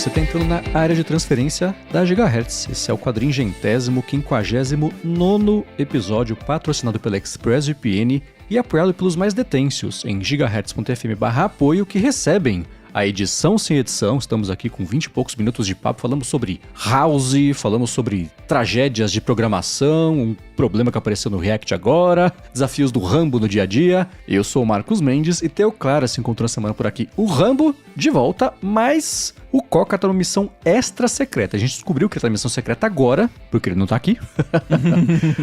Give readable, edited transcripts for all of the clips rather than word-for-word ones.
você está entrando na área de transferência da Gigahertz. Esse é o 459º episódio, patrocinado pela ExpressVPN e apoiado pelos mais detêncios em gigahertz.fm/apoio, que recebem a edição sem edição. Estamos aqui com 20 e poucos minutos de papo. Falamos sobre House, falamos sobre tragédias de programação, um problema que apareceu no React agora, desafios do Rambo no dia a dia. Eu sou o Marcos Mendes e Theo Clara se encontrou na semana por aqui. O Rambo de volta, mas o Coca tá numa missão extra secreta. A gente descobriu que ele tá na missão secreta agora, porque ele não tá aqui.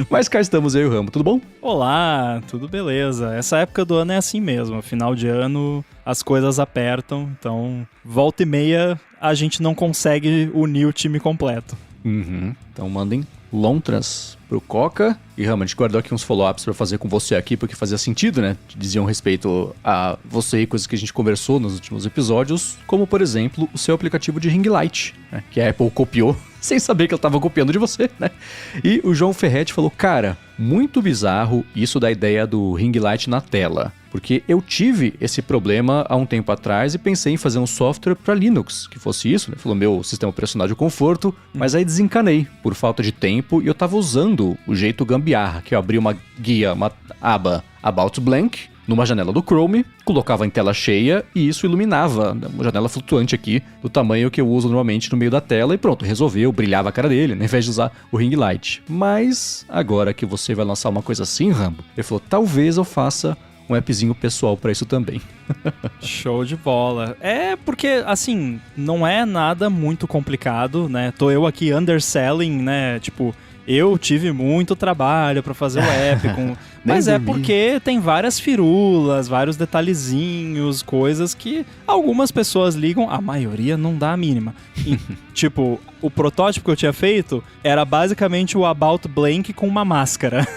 Mas cá estamos, eu e o Rambo. Tudo bom? Olá, tudo beleza. Essa época do ano é assim mesmo. Final de ano, as coisas apertam. Então, volta e meia, a gente não consegue unir o time completo. Então mandem lontras pro Coca. E Rambo, a gente guardou aqui uns follow-ups pra fazer com você aqui, porque fazia sentido, né? Diziam respeito a você e coisas que a gente conversou nos últimos episódios, como, por exemplo, o seu aplicativo de ring light, né? Que a Apple copiou, sem saber que ela tava copiando de você, né? E o João Ferretti falou, cara, muito bizarro isso da ideia do ring light na tela. Porque eu tive esse problema há um tempo atrás e pensei em fazer um software para Linux, que fosse isso, né? Falou meu sistema operacional de conforto, mas aí desencanei por falta de tempo e eu tava usando o jeito gambiarra, que eu abri uma guia, uma aba About Blank, numa janela do Chrome, colocava em tela cheia e isso iluminava uma janela flutuante aqui, do tamanho que eu uso normalmente no meio da tela e pronto, resolveu, brilhava a cara dele, né, ao invés de usar o ring light. Mas agora que você vai lançar uma coisa assim, Rambo, ele falou, talvez eu faça um appzinho pessoal pra isso também. Show de bola. É porque, assim, não é nada muito complicado, né? Tô eu aqui underselling, né? Tipo, eu tive muito trabalho pra fazer o app, mas é porque tem várias firulas, vários detalhezinhos, coisas que algumas pessoas ligam, a maioria não dá a mínima. E, tipo, o protótipo que eu tinha feito era basicamente o About Blank com uma máscara.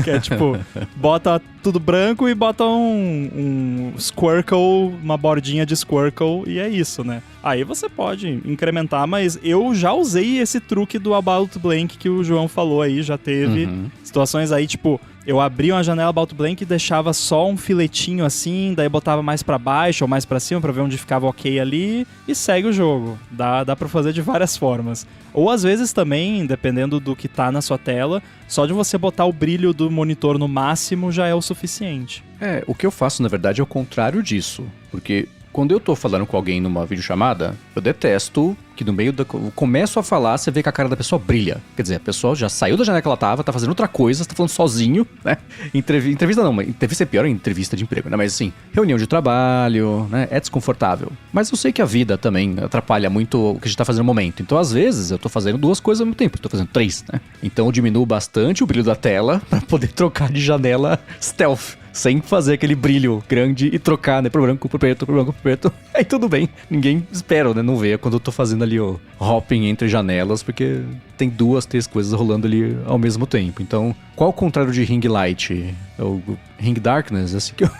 Que é tipo, bota tudo branco e bota um Squircle, uma bordinha de Squircle e é isso, né? Aí você pode incrementar, mas eu já usei esse truque do About Blank que o João falou aí, já teve situações aí, tipo, eu abria uma janela About Blank e deixava só um filetinho assim, daí botava mais pra baixo ou mais pra cima pra ver onde ficava ok ali e segue o jogo. Dá pra fazer de várias formas. Ou às vezes também, dependendo do que tá na sua tela, só de você botar o brilho do monitor no máximo já é o suficiente. O que eu faço na verdade é o contrário disso, porque quando eu tô falando com alguém numa videochamada, eu detesto que no meio eu começo a falar, você vê que a cara da pessoa brilha. Quer dizer, a pessoa já saiu da janela que ela tava, tá fazendo outra coisa, tá falando sozinho, né? Entrevista não, mas entrevista é pior, entrevista de emprego, né? Mas assim, reunião de trabalho, né? É desconfortável. Mas eu sei que a vida também atrapalha muito o que a gente tá fazendo no momento. Então, às vezes, eu tô fazendo duas coisas ao mesmo tempo. Eu tô fazendo 3, né? Então, eu diminuo bastante o brilho da tela pra poder trocar de janela stealth. Sem fazer aquele brilho grande e trocar, né? Pro branco, pro preto, pro branco, pro preto. Aí tudo bem. Ninguém espera, né? Não vê quando eu tô fazendo ali o hopping entre janelas, porque tem 2, 3 coisas rolando ali ao mesmo tempo. Então, qual o contrário de ring light? É o ring darkness? É assim que eu...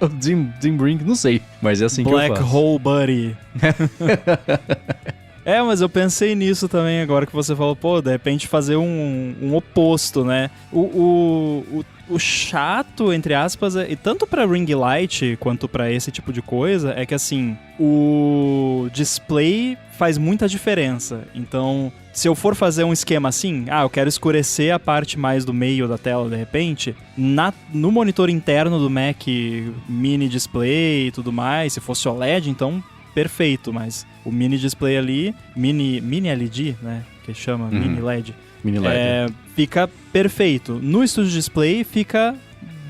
o dim ring, não sei. Mas é assim Black que eu faço. Black Hole Buddy. Mas eu pensei nisso também agora que você falou, pô, de repente fazer um oposto, né? O chato, entre aspas, e tanto pra ring light quanto pra esse tipo de coisa, é que assim, o display faz muita diferença. Então, se eu for fazer um esquema assim, eu quero escurecer a parte mais do meio da tela de repente, no monitor interno do Mac mini display e tudo mais, se fosse OLED, então perfeito, mas o mini display ali, mini LED, né, que chama mini LED, fica perfeito. No Studio Display fica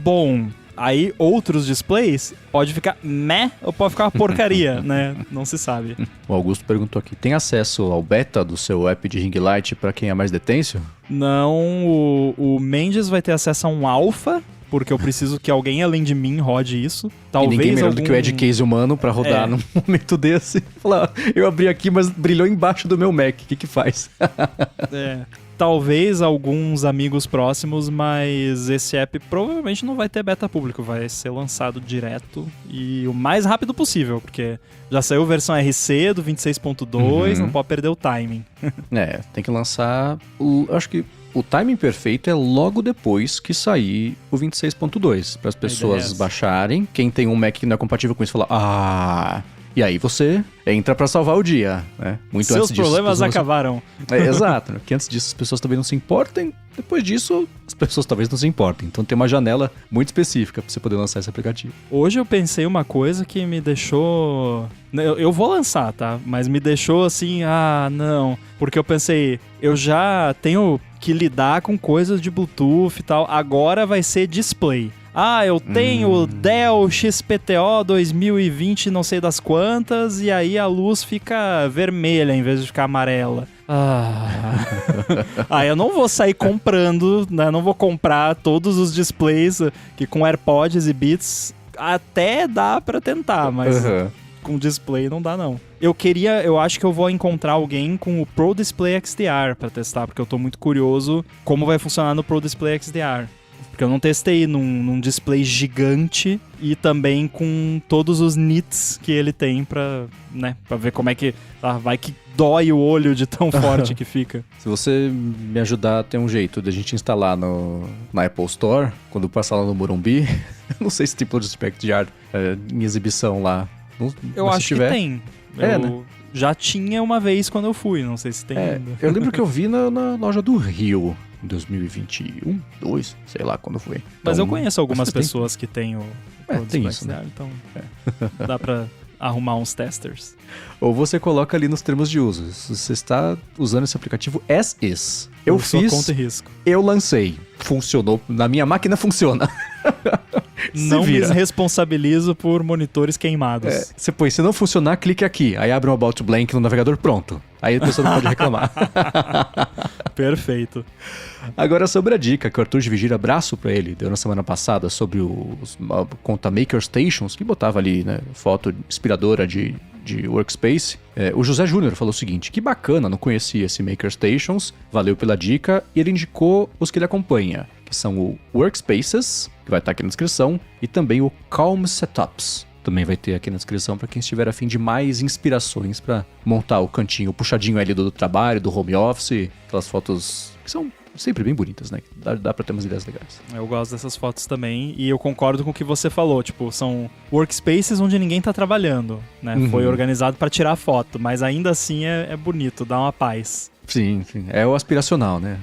bom. Aí outros displays pode ficar meh ou pode ficar uma porcaria, né? Não se sabe. O Augusto perguntou aqui, tem acesso ao beta do seu app de ring light para quem é mais detêncio? Não, o Mendes vai ter acesso a um alpha, porque eu preciso que alguém além de mim rode isso. Talvez e ninguém melhor do que o Edge Case humano pra rodar num momento desse. Falar, eu abri aqui, mas brilhou embaixo do meu Mac, o que faz? Talvez alguns amigos próximos, mas esse app provavelmente não vai ter beta público, vai ser lançado direto e o mais rápido possível, porque já saiu a versão RC do 26.2, não pode perder o timing. Tem que lançar, acho que o timing perfeito é logo depois que sair o 26.2, para as pessoas baixarem. Quem tem um Mac que não é compatível com isso, falar, E aí você entra pra salvar o dia, né? Muito Seus antes disso, problemas acabaram. Exato, né? Que antes disso as pessoas também não se importem, depois disso as pessoas talvez não se importem. Então tem uma janela muito específica pra você poder lançar esse aplicativo. Hoje eu pensei uma coisa que me deixou... Eu vou lançar, tá? Mas me deixou assim, não. Porque eu pensei, eu já tenho que lidar com coisas de Bluetooth e tal, agora vai ser display. Eu tenho o Dell XPTO 2020 não sei das quantas, e aí a luz fica vermelha em vez de ficar amarela. Eu não vou sair comprando, né? Não vou comprar todos os displays que com AirPods e Beats até dá pra tentar, mas com display não dá não. Eu acho que eu vou encontrar alguém com o Pro Display XDR pra testar, porque eu tô muito curioso como vai funcionar no Pro Display XDR. Porque eu não testei num display gigante e também com todos os nits que ele tem pra ver como é que... vai que dói o olho de tão forte que fica. Se você me ajudar, tem um jeito de a gente instalar na Apple Store, quando passar lá no Morumbi. Eu não sei se tem Pro Display XDR em exibição lá. Eu acho que tem. Né? Já tinha uma vez quando eu fui, não sei se tem ainda. Eu lembro que eu vi na loja do Rio. Em 2021, 2, sei lá quando foi. Mas eu conheço algumas pessoas que têm o tem isso, né? Então dá pra arrumar uns testers. Ou você coloca ali nos termos de uso. Se você está usando esse aplicativo as is. Eu fiz, conta e risco. Eu lancei. Funcionou. Na minha máquina funciona. Não me responsabilizo por monitores queimados. Você põe, se não funcionar, clique aqui. Aí abre um About Blank no navegador, pronto. Aí a pessoa não pode reclamar. Perfeito. Agora sobre a dica que o Arthur de Vigir, abraço pra ele, deu na semana passada sobre a conta MakerStations, que botava ali, né, foto inspiradora de workspace. O José Júnior falou o seguinte: que bacana, não conhecia esse MakerStations, valeu pela dica, e ele indicou os que ele acompanha, que são o Workspaces, que vai estar aqui na descrição, e também o Calm Setups. Também vai ter aqui na descrição para quem estiver a fim de mais inspirações para montar o cantinho, o puxadinho ali do trabalho, do home office, aquelas fotos que são sempre bem bonitas, né? Dá pra ter umas ideias legais. Eu gosto dessas fotos também, e eu concordo com o que você falou, tipo, são workspaces onde ninguém tá trabalhando, né? Foi organizado para tirar foto, mas ainda assim é bonito, dá uma paz. Sim, é o aspiracional, né?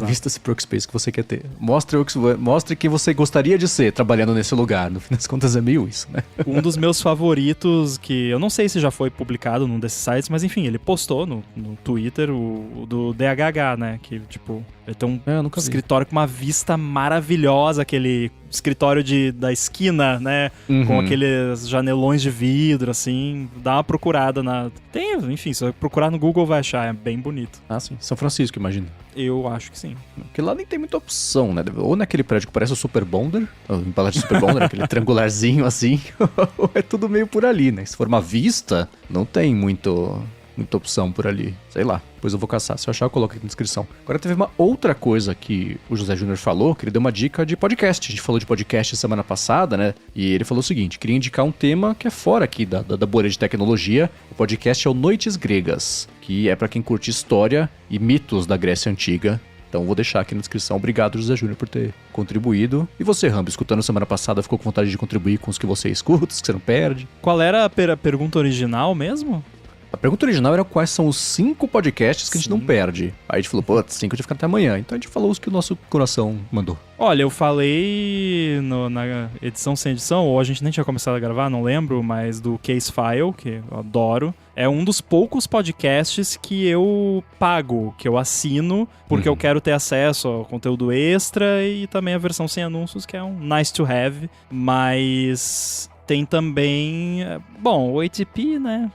Vista-se pro workspace que você quer ter. Mostre quem você gostaria de ser trabalhando nesse lugar. No fim das contas é meio isso, né? Um dos meus favoritos, que eu não sei se já foi publicado num desses sites, mas enfim, ele postou no Twitter o do DHH, né? Que, tipo, ele tem um escritório com uma vista maravilhosa, aquele escritório da esquina, né? Com aqueles janelões de vidro, assim. Dá uma procurada enfim, se você procurar no Google vai achar, é bem bonito. Ah, sim. São Francisco, imagino. Eu acho que sim. Porque lá nem tem muita opção, né? Ou naquele prédio que parece o Super Bonder, em Palácio Super Bonder, aquele triangularzinho assim, ou é tudo meio por ali, né? Se for uma vista, não tem muita opção por ali. Sei lá, depois eu vou caçar. Se eu achar, eu coloco aqui na descrição. Agora teve uma outra coisa que o José Júnior falou, que ele deu uma dica de podcast. A gente falou de podcast semana passada, né? E ele falou o seguinte: queria indicar um tema que é fora aqui da bolha de tecnologia. O podcast é o Noites Gregas, que é pra quem curte história e mitos da Grécia Antiga. Então vou deixar aqui na descrição. Obrigado, José Júnior, por ter contribuído. E você, Rambo, escutando semana passada, ficou com vontade de contribuir com os que você escuta, os que você não perde? Qual era a pergunta original mesmo? A pergunta original era quais são os 5 podcasts que a gente não perde. Aí a gente falou, 5 a gente fica até amanhã. Então a gente falou os que o nosso coração mandou. Olha, eu falei na edição sem edição, ou a gente nem tinha começado a gravar, não lembro, mas do Case File, que eu adoro. É um dos poucos podcasts que eu pago, que eu assino, porque eu quero ter acesso ao conteúdo extra e também a versão sem anúncios, que é um nice to have, mas... Tem também, o ATP, né?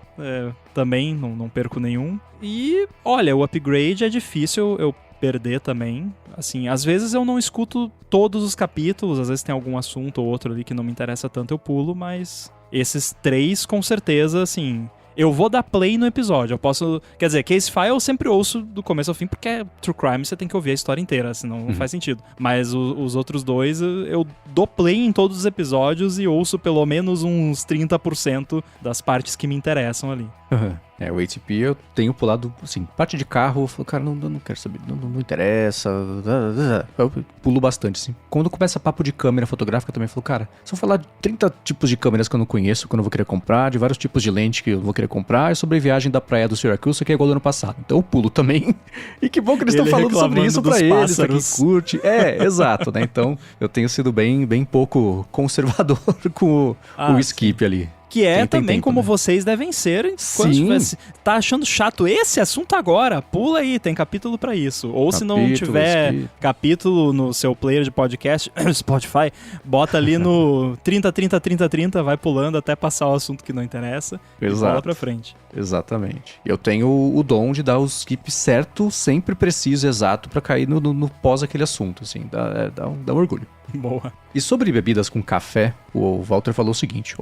Também não perco nenhum. E, olha, o Upgrade é difícil eu perder também. Assim, às vezes eu não escuto todos os capítulos, às vezes tem algum assunto ou outro ali que não me interessa tanto, eu pulo, mas esses 3, com certeza, assim... Eu vou dar play no episódio, eu posso... Quer dizer, Case File eu sempre ouço do começo ao fim, porque é True Crime, você tem que ouvir a história inteira, senão não faz sentido. Mas os outros 2, eu dou play em todos os episódios e ouço pelo menos uns 30% das partes que me interessam ali. O ATP eu tenho pulado, assim, parte de carro, eu falo, cara, não quero saber, não interessa, eu pulo bastante, assim. Quando começa papo de câmera fotográfica também, eu falo, cara, se eu falar de 30 tipos de câmeras que eu não conheço, que eu não vou querer comprar, de vários tipos de lente que eu não vou querer comprar, e sobre a viagem da praia do Syracuse, que é igual do ano passado. Então eu pulo também, e que bom que eles estão falando sobre isso pra eles, pra quem curte. Exato, né, então eu tenho sido bem pouco conservador com o skip ali. Que é também como vocês devem ser. Tá achando chato esse assunto agora? Pula aí, tem capítulo pra isso. Ou se não tiver capítulo no seu player de podcast, Spotify, bota ali no 30, vai pulando até passar o assunto que não interessa. E bola pra frente. Exatamente. Eu tenho o dom de dar o skip certo, sempre preciso, exato, pra cair no pós aquele assunto, assim. Dá um orgulho. Boa. E sobre bebidas com café, o Walter falou o seguinte,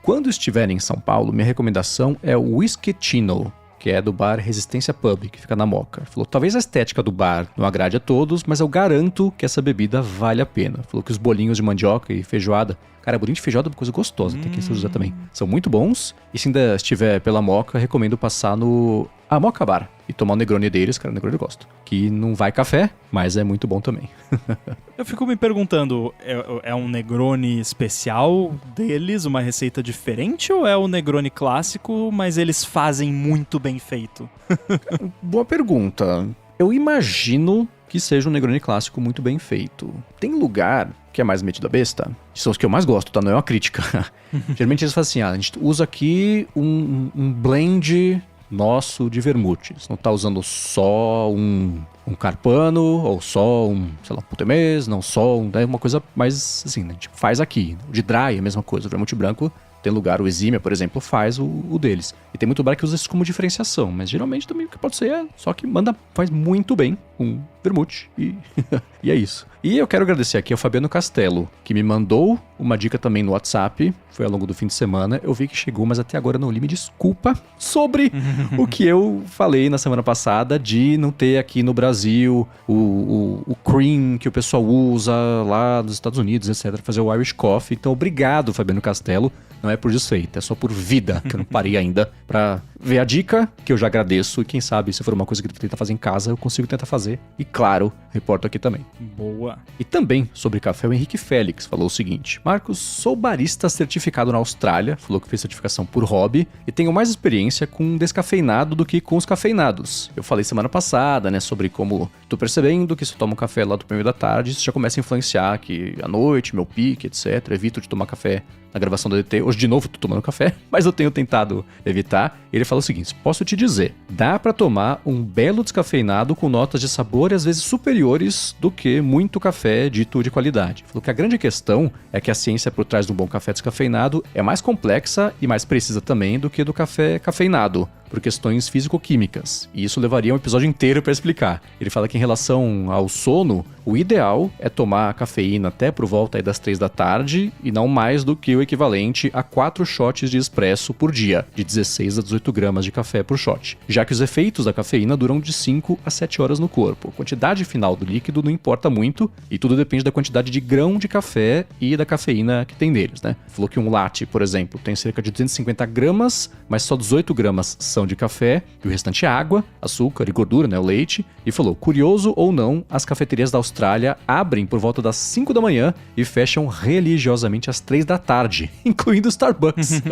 quando estiver em São Paulo, minha recomendação é o Whiskeytino, que é do bar Resistência Pub, que fica na Moca. Falou, talvez a estética do bar não agrade a todos, mas eu garanto que essa bebida vale a pena. Falou que os bolinhos de mandioca e feijoada, cara, bolinho de feijoada é uma coisa gostosa, tem que usar também. São muito bons, e se ainda estiver pela Moca, recomendo passar no Moca Bar e tomar o Negroni deles, cara, o Negroni eu gosto. Que não vai café, mas é muito bom também. Eu fico me perguntando, é um Negroni especial deles, uma receita diferente, ou é o Negroni clássico, mas eles fazem muito bem feito? Boa pergunta. Eu imagino que seja um Negroni clássico muito bem feito. Tem lugar que é mais metido a besta, que são os que eu mais gosto, tá? Não é uma crítica. Geralmente eles fazem assim, a gente usa aqui um blend nosso de vermutes. Não tá usando só um carpano, ou só sei lá, um putemês, não só uma coisa mais assim, né? A gente faz aqui. O de dry é a mesma coisa. O vermute branco tem lugar, o Exímia, por exemplo, faz o deles. E tem muito bar que usa isso como diferenciação, mas geralmente também o que pode ser só que faz muito bem um vermute e é isso. E eu quero agradecer aqui ao Fabiano Castelo, que me mandou uma dica também no WhatsApp, foi ao longo do fim de semana, eu vi que chegou, mas até agora não li, me desculpa, sobre o que eu falei na semana passada de não ter aqui no Brasil o cream que o pessoal usa lá nos Estados Unidos, etc, fazer o Irish Coffee. Então obrigado, Fabiano Castelo, não é por desfeita, é só por vida, que eu não parei ainda pra ver a dica, que eu já agradeço, e quem sabe, se for uma coisa que eu tentar fazer em casa, eu consigo tentar fazer. E claro, reporto aqui também. Boa. E também, sobre café, o Henrique Félix falou o seguinte: Marcos, sou barista certificado na Austrália, falou que fez certificação por hobby, e tenho mais experiência com descafeinado do que com os cafeinados. Eu falei semana passada, né, sobre como tô percebendo que se eu tomo café lá do meio da tarde, isso já começa a influenciar que à noite, meu pique, etc. Evito de tomar café na gravação do DT. Hoje, de novo, tô tomando café, mas eu tenho tentado evitar. Ele falou o seguinte: posso te dizer, dá pra tomar um belo descafeinado com notas de sabor e às vezes superiores do que muito café dito de qualidade. Falou que a grande questão é que a ciência por trás do bom café descafeinado é mais complexa e mais precisa também do que do café cafeinado, por questões físico-químicas. E isso levaria um episódio inteiro para explicar. Ele fala que em relação ao sono, o ideal é tomar a cafeína até por volta aí das 3 da tarde e não mais do que o equivalente a 4 shots de espresso por dia, de 16 a 18 gramas de café por shot, já que os efeitos da cafeína duram de 5 a 7 horas no corpo. A quantidade final do líquido não importa muito e tudo depende da quantidade de grão de café e da cafeína que tem neles, né? Falou que um latte, por exemplo, tem cerca de 250 gramas, mas só 18 gramas são de café e o restante é água, açúcar e gordura, né, o leite. E falou, curioso ou não, as cafeterias da Austrália abrem por volta das 5 da manhã e fecham religiosamente às 3 da tarde, incluindo o Starbucks.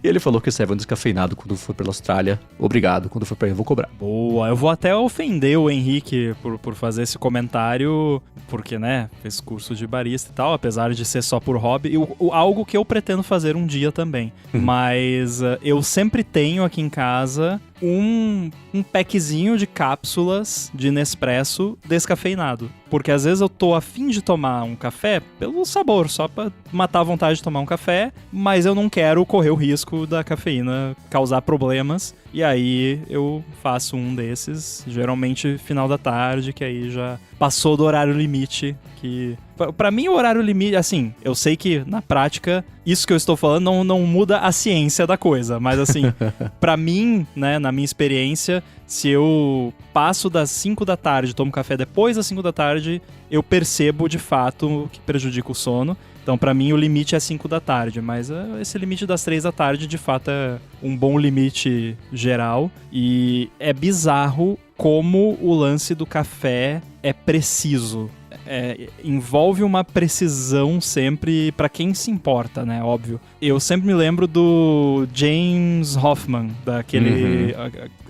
E ele falou que serve um descafeinado quando for pela Austrália. Obrigado, quando for pra aí eu vou cobrar. Boa, eu vou até ofender o Henrique por fazer esse comentário, porque, né, fez curso de barista e tal, apesar de ser só por hobby, algo que eu pretendo fazer um dia também. Mas eu sempre tenho aqui em casa um packzinho de cápsulas de Nespresso descafeinado. Porque às vezes eu tô afim de tomar um café pelo sabor, só pra matar a vontade de tomar um café, mas eu não quero correr o risco da cafeína causar problemas. E aí eu faço um desses, geralmente final da tarde, que aí já passou do horário limite. Que pra mim o horário limite, assim, eu sei que na prática isso que eu estou falando não muda a ciência da coisa, mas assim, pra mim, né, na minha experiência, se eu passo das 5 da tarde, tomo café depois das 5 da tarde, eu percebo de fato que prejudica o sono. Então, pra mim, o limite é 5 da tarde, mas esse limite das 3 da tarde, de fato, é um bom limite geral. E é bizarro como o lance do café é preciso. Envolve uma precisão sempre pra quem se importa, né? Óbvio. Eu sempre me lembro do James Hoffmann, daquele...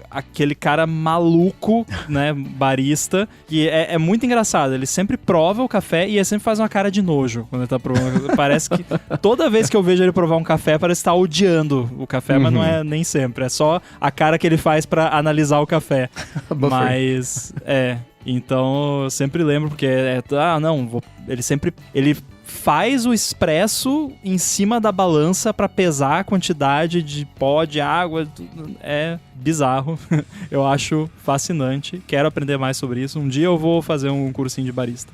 aquele cara maluco, né, barista, que é muito engraçado. Ele sempre prova o café e ele sempre faz uma cara de nojo quando ele tá provando. Parece que toda vez que eu vejo ele provar um café, parece estar odiando o café, mas não é nem sempre. É só a cara que ele faz pra analisar o café. Mas, então eu sempre lembro, porque ele faz o expresso em cima da balança pra pesar a quantidade de pó, de água. É bizarro. Eu acho fascinante. Quero aprender mais sobre isso. Um dia eu vou fazer um cursinho de barista.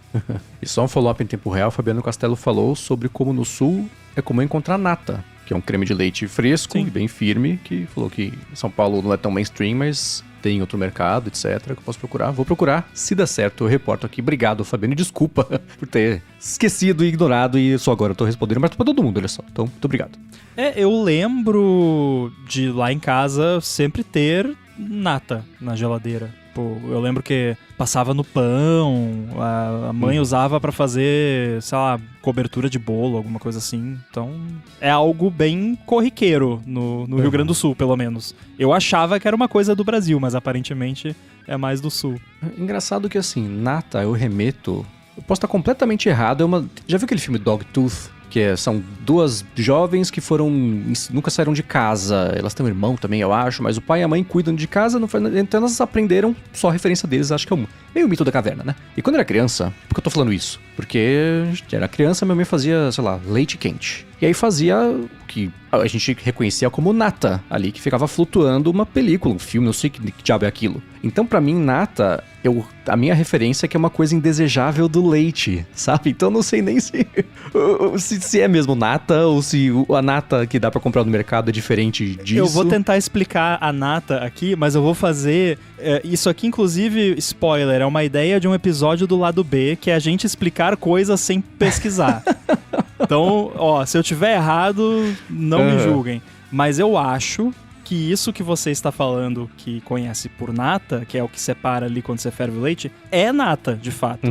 E só um follow-up em tempo real, Fabiano Castelo falou sobre como no sul é comum encontrar nata, que é um creme de leite fresco e bem firme, que falou que em São Paulo não é tão mainstream, mas tem outro mercado, etc, que eu posso procurar. Vou procurar. Se der certo, eu reporto aqui. Obrigado, Fabiano. Desculpa por ter esquecido e ignorado e só agora eu tô respondendo, mas pra todo mundo, olha só. Então, muito obrigado. Eu lembro de lá em casa sempre ter nata na geladeira. Eu lembro que passava no pão, a mãe usava pra fazer, sei lá, cobertura de bolo, alguma coisa assim. Então, é algo bem corriqueiro no Rio Grande do Sul, pelo menos. Eu achava que era uma coisa do Brasil, mas aparentemente é mais do Sul. Engraçado que, assim, nata, eu remeto... Eu posso estar completamente errado. Já viu aquele filme Dogtooth? Que são duas jovens que nunca saíram de casa. Elas têm um irmão também, eu acho, mas o pai e a mãe cuidam de casa, então elas aprenderam só a referência deles, acho que é meio mito da caverna, né? E quando eu era criança, por que eu tô falando isso? Porque era criança, minha mãe fazia, sei lá, leite quente. E aí fazia o que a gente reconhecia como nata ali, que ficava flutuando uma película, um filme, não sei que diabo é aquilo. Então, pra mim, nata, a minha referência é que é uma coisa indesejável do leite, sabe? Então, não sei nem se é mesmo nata ou se a nata que dá pra comprar no mercado é diferente disso. Eu vou tentar explicar a nata aqui, mas eu vou fazer... isso aqui, inclusive, spoiler, é uma ideia de um episódio do Lado B, que é a gente explicar coisas sem pesquisar. Então, se eu tiver errado, não me julguem. Mas eu acho que isso que você está falando, que conhece por nata, que é o que separa ali quando você ferve o leite, é nata, de fato.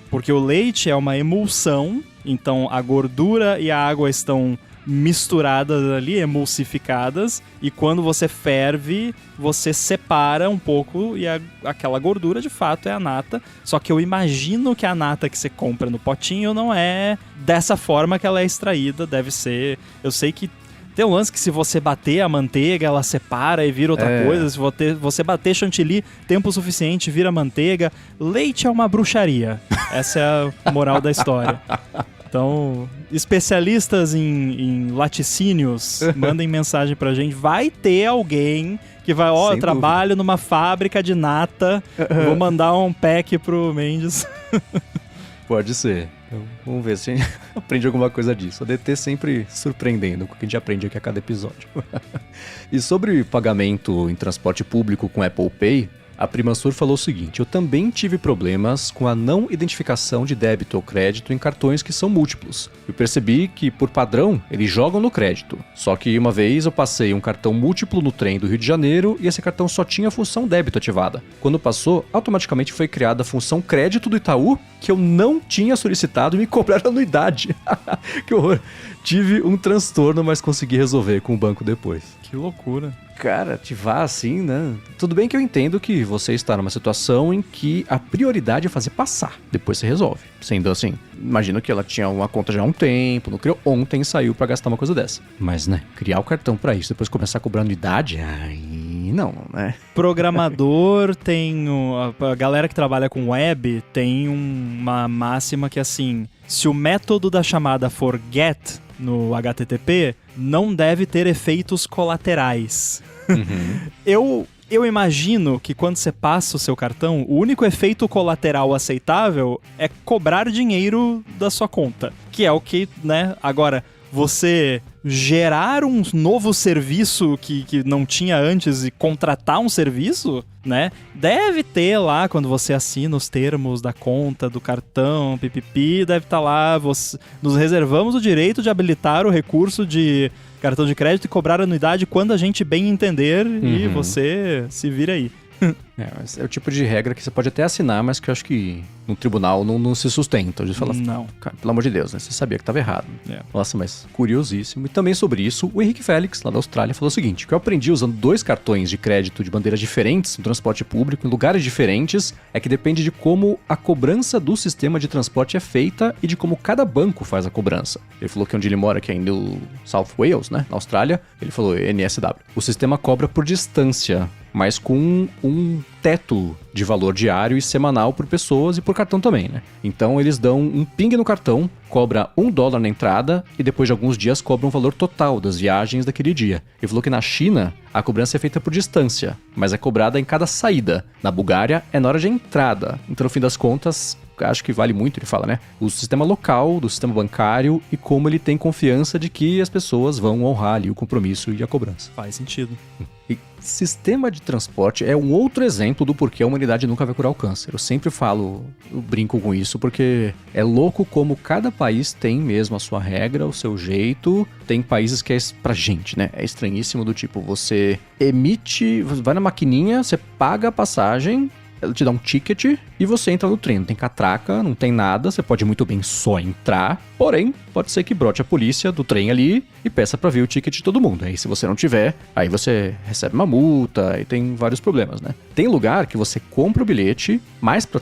Porque o leite é uma emulsão, então a gordura e a água estão misturadas ali, emulsificadas, e quando você ferve, você separa um pouco e aquela gordura de fato é a nata, só que eu imagino que a nata que você compra no potinho não é dessa forma que ela é extraída, deve ser, eu sei que tem um lance que se você bater a manteiga, ela separa e vira outra coisa. Se você bater chantilly tempo suficiente, vira manteiga. Leite é uma bruxaria. Essa é a moral da história. Então, especialistas em laticínios, mandem mensagem pra gente. Vai ter alguém que vai, eu trabalho numa fábrica de nata, vou mandar um pack pro Mendes. Pode ser. Então, vamos ver se a gente aprende alguma coisa disso. A DT sempre surpreendendo com o que a gente aprende aqui a cada episódio. E sobre pagamento em transporte público com Apple Pay, a Primansur falou o seguinte: eu também tive problemas com a não identificação de débito ou crédito em cartões que são múltiplos. Eu percebi que, por padrão, eles jogam no crédito. Só que uma vez eu passei um cartão múltiplo no trem do Rio de Janeiro e esse cartão só tinha a função débito ativada. Quando passou, automaticamente foi criada a função crédito do Itaú, que eu não tinha solicitado e me cobraram anuidade. Que horror. Tive um transtorno, mas consegui resolver com o banco depois. Que loucura. Cara, ativar assim, né? Tudo bem que eu entendo que você está numa situação em que a prioridade é fazer passar. Depois você resolve. Sendo assim, imagino que ela tinha uma conta já há um tempo, não criou ontem e saiu pra gastar uma coisa dessa. Mas, né, criar o cartão pra isso, depois começar a cobrar anuidade, aí não, né? Programador tem... A galera que trabalha com web tem uma máxima que, assim, se o método da chamada for get no HTTP, não deve ter efeitos colaterais. Eu imagino que quando você passa o seu cartão, o único efeito colateral aceitável é cobrar dinheiro da sua conta. Que é o que, né? Agora, você gerar um novo serviço que não tinha antes e contratar um serviço, né? Deve ter lá, quando você assina os termos da conta, do cartão, pipipi, deve estar lá, nos reservamos o direito de habilitar o recurso de cartão de crédito e cobrar anuidade quando a gente bem entender e você se vira aí. Mas é o tipo de regra que você pode até assinar, mas que eu acho que no tribunal não se sustenta. A gente fala, não. Cara, pelo amor de Deus, né? Você sabia que estava errado. É. Nossa, mas curiosíssimo. E também sobre isso, o Henrique Félix, lá da Austrália, falou o seguinte, que eu aprendi usando 2 cartões de crédito de bandeiras diferentes no transporte público, em lugares diferentes, é que depende de como a cobrança do sistema de transporte é feita e de como cada banco faz a cobrança. Ele falou que onde ele mora, que é em New South Wales, né? Na Austrália, ele falou NSW. O sistema cobra por distância, mas com um teto de valor diário e semanal por pessoas e por cartão também, né? Então eles dão um ping no cartão, cobra $1 na entrada e depois de alguns dias cobra um valor total das viagens daquele dia. Ele falou que na China a cobrança é feita por distância, mas é cobrada em cada saída. Na Bulgária é na hora de entrada. Então no fim das contas, acho que vale muito, ele fala, né? O sistema local, do sistema bancário e como ele tem confiança de que as pessoas vão honrar ali o compromisso e a cobrança. Faz sentido. E sistema de transporte é um outro exemplo do porquê a humanidade nunca vai curar o câncer. Eu sempre falo, eu brinco com isso, porque é louco como cada país tem mesmo a sua regra, o seu jeito. Tem países que é pra gente, né? É estranhíssimo do tipo, você emite, vai na maquininha, você paga a passagem, ela te dá um ticket e você entra no trem. Não tem catraca, não tem nada, você pode muito bem só entrar. Porém, pode ser que brote a polícia do trem ali e peça pra ver o ticket de todo mundo. Aí se você não tiver, aí você recebe uma multa e tem vários problemas, né? Tem lugar que você compra o bilhete, mas pra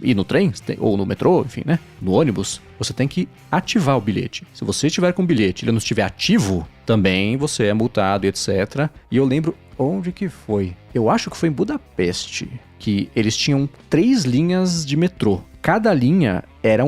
ir no trem, ou no metrô, enfim, né? No ônibus, você tem que ativar o bilhete. Se você estiver com o bilhete e ele não estiver ativo, também você é multado e etc. E eu lembro onde que foi. Eu acho que foi em Budapeste, que eles tinham 3 linhas de metrô. Cada linha era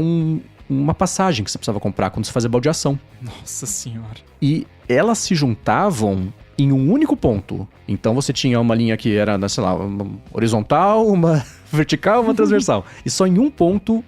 uma passagem que você precisava comprar quando você fazia baldeação. Nossa senhora. E elas se juntavam em um único ponto. Então você tinha uma linha que era, sei lá, uma horizontal, uma vertical, uma transversal. E só em um ponto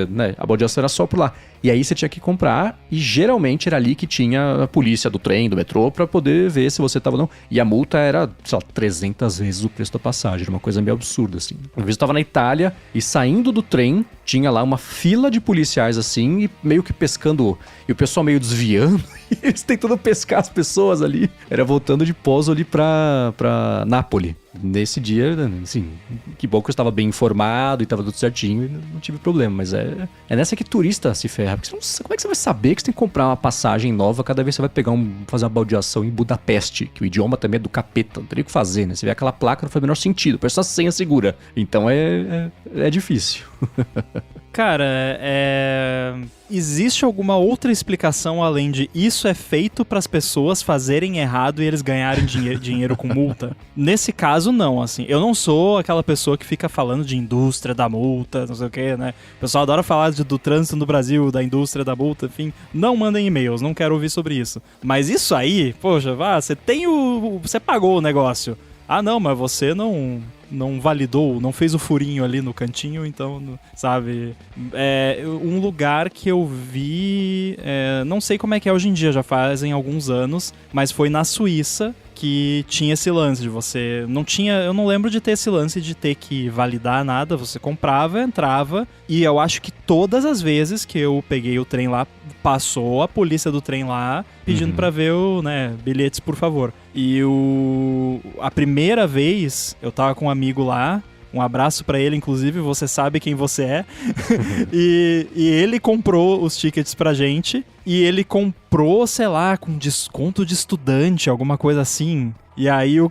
né, a baldeação era só por lá. E aí você tinha que comprar e geralmente era ali que tinha a polícia do trem, do metrô, pra poder ver se você tava ou não. E a multa era, sei lá, 300 vezes o preço da passagem. Era uma coisa meio absurda, assim. Uma vez eu tava na Itália e saindo do trem, tinha lá uma fila de policiais, assim, e meio que pescando, e o pessoal meio desviando, e eles tentando pescar as pessoas ali. Era voltando de Pozzuoli pra Nápoles. Nesse dia, assim, que bom que eu estava bem informado e estava tudo certinho e não tive problema, mas é nessa que turista se ferra, porque como é que você vai saber que você tem que comprar uma passagem nova cada vez que você vai fazer uma baldeação em Budapeste, que o idioma também é do capeta, não teria o que fazer, né? Você vê aquela placa, não faz o menor sentido, parece uma senha segura, então é difícil. Cara, existe alguma outra explicação além de isso é feito para as pessoas fazerem errado e eles ganharem dinheiro com multa? Nesse caso, não, assim. Eu não sou aquela pessoa que fica falando de indústria da multa, não sei o que, né? O pessoal adora falar do trânsito no Brasil, da indústria da multa, enfim. Não mandem e-mails, não quero ouvir sobre isso. Mas isso aí, poxa, você pagou o negócio. Ah, não, mas você não validou, não fez o furinho ali no cantinho, então, sabe? É um lugar que eu vi, não sei como é que é hoje em dia, já fazem alguns anos, mas foi na Suíça que tinha esse lance de você... eu não lembro de ter esse lance de ter que validar nada, você comprava, entrava, e eu acho que todas as vezes que eu peguei o trem lá, passou a polícia do trem lá, pedindo pra ver bilhetes, por favor. E a primeira vez, eu tava com um amigo lá, um abraço pra ele, inclusive, você sabe quem você é. E ele comprou os tickets pra gente. E ele comprou, sei lá, com desconto de estudante, alguma coisa assim. E aí o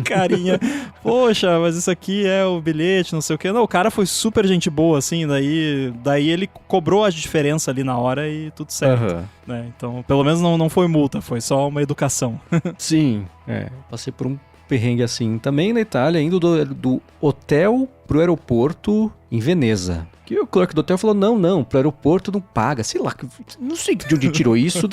carinha, poxa, mas isso aqui é o bilhete, não sei o quê. Não, o cara foi super gente boa, assim, daí ele cobrou a diferença ali na hora e tudo certo. Né? Então, pelo menos não foi multa, foi só uma educação. Sim, passei por um perrengue assim também na Itália, indo do hotel pro aeroporto em Veneza. Que o clerk do hotel falou, não, pro aeroporto não paga. Sei lá, não sei de onde tirou isso.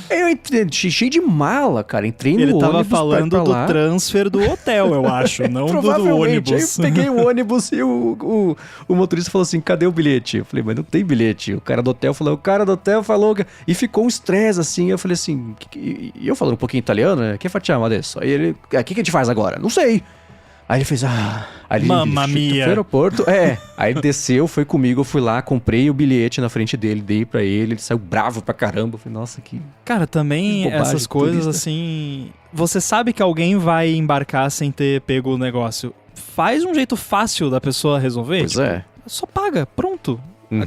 Eu entrei, cheio de mala, cara. Entrei no ônibus. Ele tava falando do transfer do hotel, eu acho, não do ônibus. Aí eu peguei o ônibus e o motorista falou assim, cadê o bilhete? Eu falei, mas não tem bilhete. O cara do hotel falou... E ficou um estresse, assim. Eu falei assim... E eu falando um pouquinho italiano, né? Que facciamo adesso? Aí ele... O que a gente faz agora? Não sei. Aí ele fez, Aí Mamma mia. Foi ao aeroporto, Aí ele desceu, foi comigo, eu fui lá, comprei o bilhete na frente dele, dei pra ele saiu bravo pra caramba. Eu falei, nossa, que... Cara, também bobagem, essas coisas turista. assim... Você sabe que alguém vai embarcar sem ter pego o negócio. Faz um jeito fácil da pessoa resolver. Pois é. Só paga, pronto. Uhum.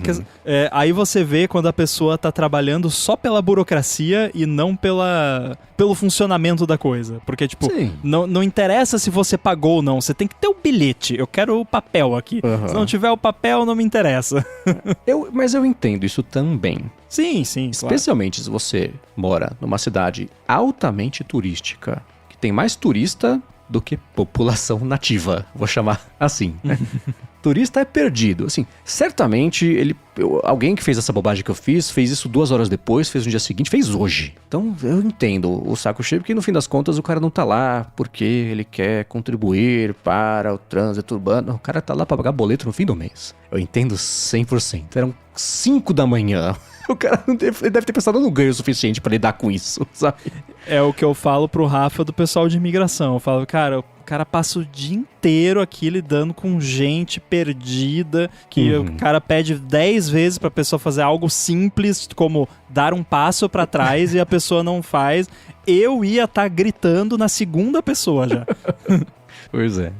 Aí você vê quando a pessoa tá trabalhando só pela burocracia e não pelo funcionamento da coisa. Porque, tipo, não interessa se você pagou ou não. Você tem que ter o bilhete. Eu quero o papel aqui. Uhum. Se não tiver o papel, não me interessa. Mas eu entendo isso também. Sim, claro. Especialmente se você mora numa cidade altamente turística, que tem mais turista do que população nativa. Vou chamar assim, né? Turista é perdido. Assim, certamente alguém que fez essa bobagem que eu fiz, fez isso 2 horas depois, fez no dia seguinte, fez hoje. Então eu entendo o saco cheio, porque no fim das contas o cara não tá lá porque ele quer contribuir para o trânsito urbano. O cara tá lá pra pagar boleto no fim do mês. Eu entendo 100%. Eram 5 da manhã. O cara ele deve ter pensado no ganho suficiente pra lidar com isso, sabe? É o que eu falo pro Rafa do pessoal de imigração. Eu falo, cara, o cara passa o dia inteiro aqui lidando com gente perdida, que o cara pede 10 vezes pra pessoa fazer algo simples, como dar um passo pra trás e a pessoa não faz. Eu ia estar gritando na segunda pessoa já. Pois é.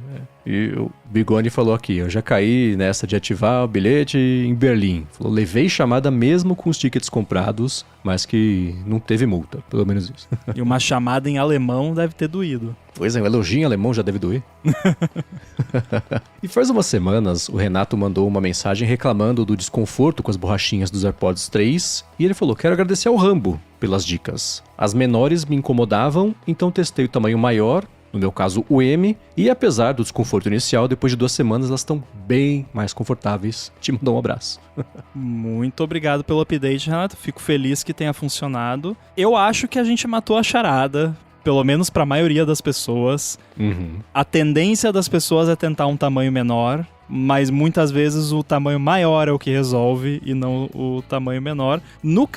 E o Bigoni falou aqui, eu já caí nessa de ativar o bilhete em Berlim. Falou, levei chamada mesmo com os tickets comprados, mas que não teve multa, pelo menos isso. E uma chamada em alemão deve ter doído. Pois é, um elogio em alemão já deve doer. E faz umas semanas, o Renato mandou uma mensagem reclamando do desconforto com as borrachinhas dos AirPods 3, e ele falou, quero agradecer ao Rambo pelas dicas. As menores me incomodavam, então testei o tamanho maior, no meu caso o M, e apesar do desconforto inicial, depois de 2 semanas elas estão bem mais confortáveis. Te mandou um abraço. Muito obrigado pelo update, Renato. Fico feliz que tenha funcionado. Eu acho que a gente matou a charada, pelo menos para a maioria das pessoas. A tendência das pessoas é tentar um tamanho menor, mas muitas vezes o tamanho maior é o que resolve e não o tamanho menor. No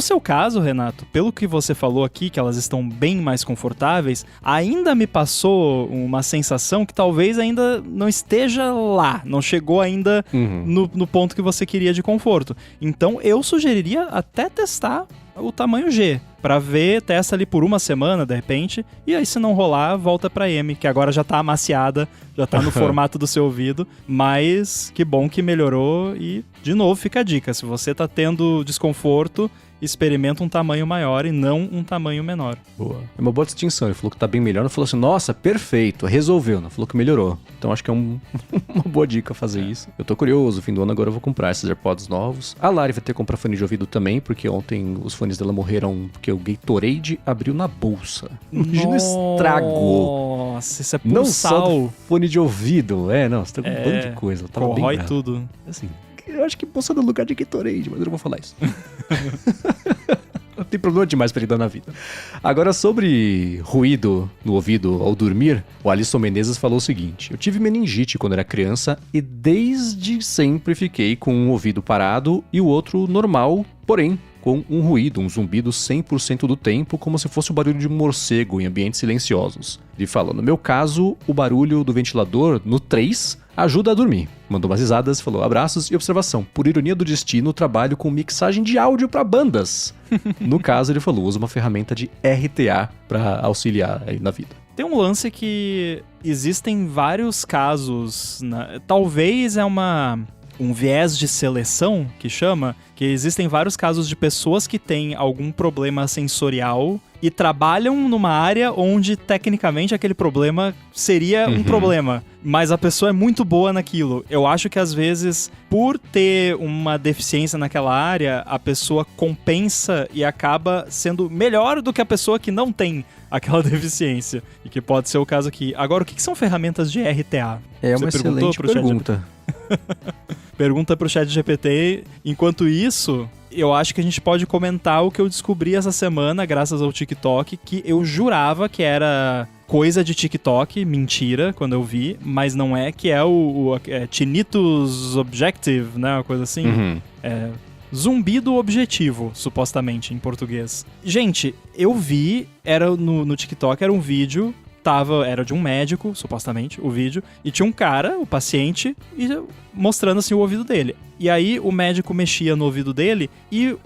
seu caso, Renato, pelo que você falou aqui, que elas estão bem mais confortáveis, ainda me passou uma sensação que talvez ainda não esteja lá, não chegou ainda no ponto que você queria de conforto. Então eu sugeriria até testar o tamanho G, pra ver, testa ali por 1 semana, de repente, e aí se não rolar, volta pra M, que agora já tá amaciada, já tá no formato do seu ouvido, mas que bom que melhorou e, de novo, fica a dica, se você tá tendo desconforto, experimenta um tamanho maior e não um tamanho menor. Boa. É uma boa distinção, ele falou que tá bem melhor, não falou assim, nossa, perfeito, resolveu, não falou que melhorou. Então acho que é uma boa dica fazer isso. Eu tô curioso, fim do ano agora eu vou comprar esses AirPods novos. A Lari vai ter que comprar fone de ouvido também, porque ontem os fones dela morreram porque o Gatorade abriu na bolsa. Imagina o estrago. Nossa, isso é puro sal. Só fone de ouvido, não, você tá com um bando de coisa. Eu tava corrói bem bravo. tudo. Assim, eu acho que bolsa no lugar de Gatorade, mas eu não vou falar isso. Não tem problema demais pra lidar na vida. Agora, sobre ruído no ouvido ao dormir, o Alisson Menezes falou o seguinte: eu tive meningite quando era criança e desde sempre fiquei com um ouvido parado e o outro normal, porém com um ruído, um zumbido 100% do tempo, como se fosse o barulho de um morcego em ambientes silenciosos. Ele falou, no meu caso, o barulho do ventilador no 3 ajuda a dormir. Mandou umas risadas, falou abraços e observação. Por ironia do destino, trabalho com mixagem de áudio para bandas. No caso, ele falou, usa uma ferramenta de RTA para auxiliar aí na vida. Tem um lance que existem vários casos, né? Talvez é um viés de seleção, que chama, que existem vários casos de pessoas que têm algum problema sensorial e trabalham numa área onde, tecnicamente, aquele problema seria um problema. mas a pessoa é muito boa naquilo. Eu acho que às vezes, por ter uma deficiência naquela área, a pessoa compensa e acaba sendo melhor do que a pessoa que não tem aquela deficiência. E que pode ser o caso aqui. Agora, o que são ferramentas de RTA? É uma excelente pergunta. Pergunta pro ChatGPT. Enquanto isso, eu acho que a gente pode comentar o que eu descobri essa semana, graças ao TikTok, que eu jurava que era coisa de TikTok, mentira, quando eu vi, mas não é, que é o Tinnitus Objective, né, uma coisa assim. É zumbido objetivo, supostamente, em português. Gente, eu vi, era no TikTok, era um vídeo, era de um médico, supostamente, o vídeo, e tinha um cara, o paciente, mostrando assim o ouvido dele. E aí o médico mexia no ouvido dele e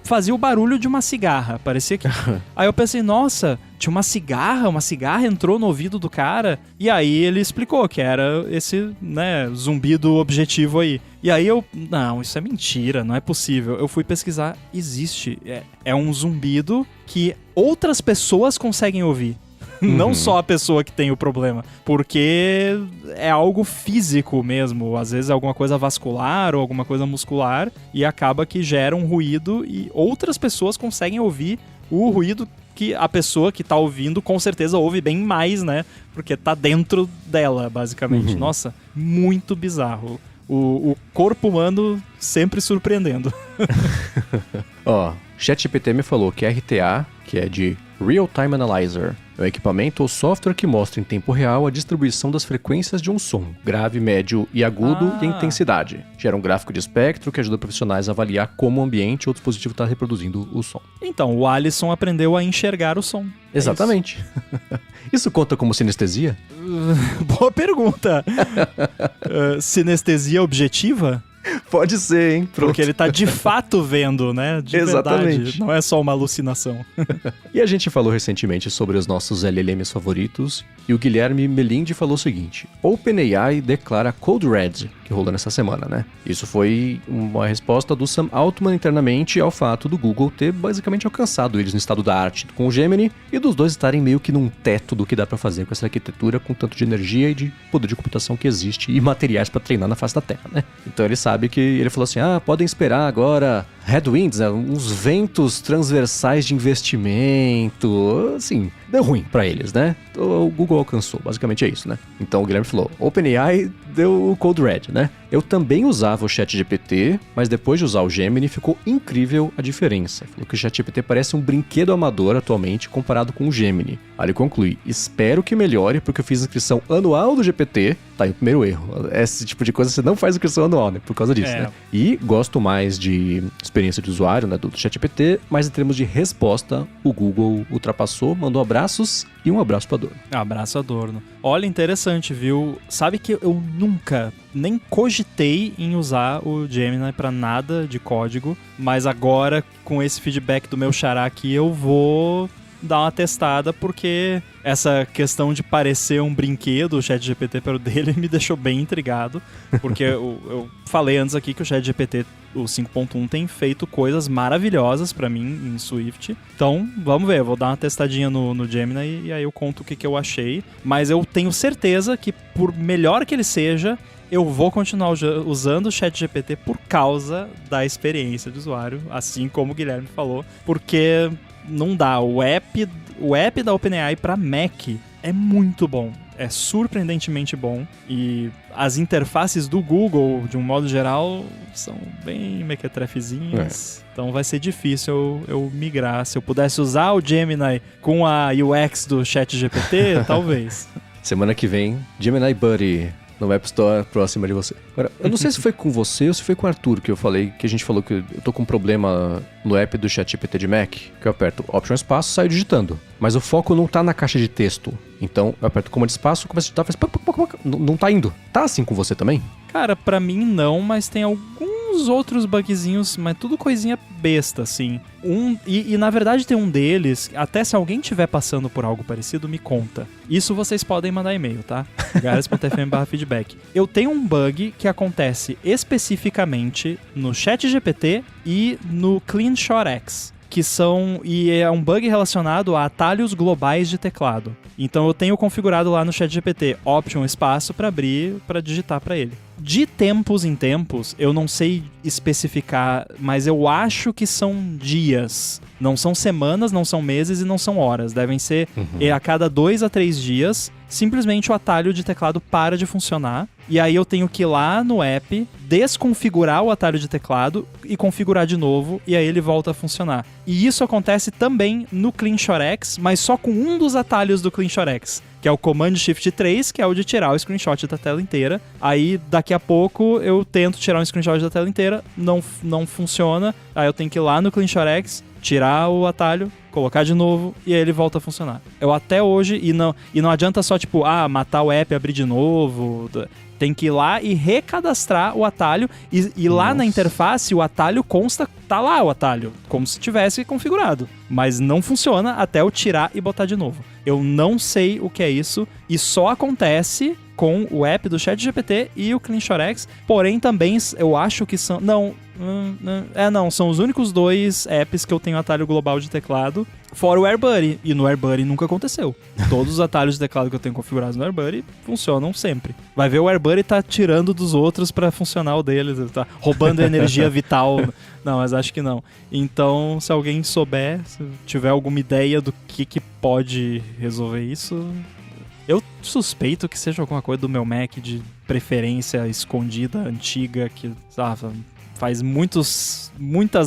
fazia o barulho de uma cigarra, parecia que... Aí eu pensei, nossa, tinha uma cigarra entrou no ouvido do cara, e aí ele explicou que era esse, né, zumbido objetivo aí. E aí não, isso é mentira, não é possível. Eu fui pesquisar, existe, é um zumbido que outras pessoas conseguem ouvir. Não só a pessoa que tem o problema, porque é algo físico mesmo, às vezes é alguma coisa vascular ou alguma coisa muscular, e acaba que gera um ruído e outras pessoas conseguem ouvir o ruído que a pessoa que tá ouvindo com certeza ouve bem mais, né? Porque tá dentro dela, basicamente. Nossa, muito bizarro. O corpo humano sempre surpreendendo. Ó, ChatGPT me falou que RTA, que é de Real Time Analyzer, é um equipamento ou software que mostra em tempo real a distribuição das frequências de um som, grave, médio e agudo, e a intensidade. Gera um gráfico de espectro que ajuda profissionais a avaliar como o ambiente ou dispositivo está reproduzindo o som. Então, o Alisson aprendeu a enxergar o som. Exatamente. Isso conta como sinestesia? Boa pergunta. Sinestesia objetiva? Pode ser, hein? Pronto. Porque ele tá de fato vendo, né? De Exatamente. Verdade. Não é só uma alucinação. E a gente falou recentemente sobre os nossos LLMs favoritos, e o Guilherme Melindi falou o seguinte: OpenAI declara Code Red, que rolou nessa semana, né? Isso foi uma resposta do Sam Altman internamente ao fato do Google ter basicamente alcançado eles no estado da arte com o Gemini, e dos dois estarem meio que num teto do que dá pra fazer com essa arquitetura, com tanto de energia e de poder de computação que existe e materiais pra treinar na face da Terra, né? Então ele sabe que ele falou assim, podem esperar agora headwinds, né? Uns ventos transversais de investimento, assim, deu ruim pra eles, né? O Google alcançou, basicamente é isso, né? Então o Guilherme falou, OpenAI deu o Code Red, né? Eu também usava o ChatGPT, mas depois de usar o Gemini ficou incrível a diferença. Falou que o ChatGPT parece um brinquedo amador atualmente comparado com o Gemini. Aí ele conclui, espero que melhore porque eu fiz inscrição anual do GPT, tá aí o primeiro erro. Esse tipo de coisa você não faz inscrição anual, né? Por causa disso, né? E gosto mais de experiência de usuário, né, do ChatGPT, mas em termos de resposta, o Google ultrapassou, mandou abraços e um abraço pro Adorno. Abraço, Adorno. Olha, interessante, viu? Sabe que eu nunca nem cogitei em usar o Gemini pra nada de código, mas agora, com esse feedback do meu xará aqui, eu vou dar uma testada, porque essa questão de parecer um brinquedo, o ChatGPT para o dele, me deixou bem intrigado, porque eu falei antes aqui que o ChatGPT, o 5.1, tem feito coisas maravilhosas para mim em Swift. Então, vamos ver, eu vou dar uma testadinha no Gemini e aí eu conto o que eu achei. Mas eu tenho certeza que, por melhor que ele seja, eu vou continuar usando o ChatGPT por causa da experiência de usuário, assim como o Guilherme falou, porque não dá. O app da OpenAI para Mac é muito bom. É surpreendentemente bom. E as interfaces do Google, de um modo geral, são bem mequetrefezinhas. Então vai ser difícil eu migrar. Se eu pudesse usar o Gemini com a UX do ChatGPT, talvez. Semana que vem, Gemini Buddy no App Store próxima de você. Agora, eu não sei se foi com você ou se foi com o Arthur que a gente falou que eu tô com um problema no app do ChatGPT de Mac, que eu aperto Option Espaço e saio digitando. Mas o foco não tá na caixa de texto. Então, eu aperto Comando Espaço, começo a digitar, faz... Não tá indo. Tá assim com você também? Cara, pra mim não, mas tem alguns outros bugzinhos, mas tudo coisinha besta, assim. E na verdade tem um deles, até se alguém estiver passando por algo parecido, me conta. Isso vocês podem mandar e-mail, tá? garas.fm/feedback. Eu tenho um bug que acontece especificamente no ChatGPT e no CleanShot X. e é um bug relacionado a atalhos globais de teclado. Então eu tenho configurado lá no ChatGPT Option espaço para abrir, para digitar para ele. De tempos em tempos, eu não sei especificar, mas eu acho que são dias. Não são semanas, não são meses e não são horas. Devem ser a cada 2 a 3 dias, simplesmente o atalho de teclado para de funcionar. E aí eu tenho que ir lá no app, desconfigurar o atalho de teclado e configurar de novo, e aí ele volta a funcionar. E isso acontece também no CleanShotX, mas só com um dos atalhos do CleanShotX, que é o Command Shift 3, que é o de tirar o screenshot da tela inteira. Aí, daqui a pouco, eu tento tirar um screenshot da tela inteira, não funciona. Aí eu tenho que ir lá no CleanShotX, tirar o atalho, colocar de novo, e aí ele volta a funcionar. Eu até hoje, e não adianta só, tipo, matar o app e abrir de novo. Tem que ir lá e recadastrar o atalho, e lá na interface o atalho consta, tá lá o atalho, como se tivesse configurado. Mas não funciona até eu tirar e botar de novo. Eu não sei o que é isso, e só acontece com o app do ChatGPT e o CleanShotX, porém também eu acho que são... Não, são os únicos 2 apps que eu tenho atalho global de teclado, fora o AirBuddy, e no AirBuddy nunca aconteceu. Todos os atalhos de teclado que eu tenho configurados no AirBuddy funcionam sempre. Vai ver, o AirBuddy tá tirando dos outros pra funcionar o deles, tá roubando energia vital. Não, mas acho que não. Então, se alguém souber, se tiver alguma ideia do que pode resolver isso... Eu suspeito que seja alguma coisa do meu Mac de preferência escondida, antiga, que faz muitas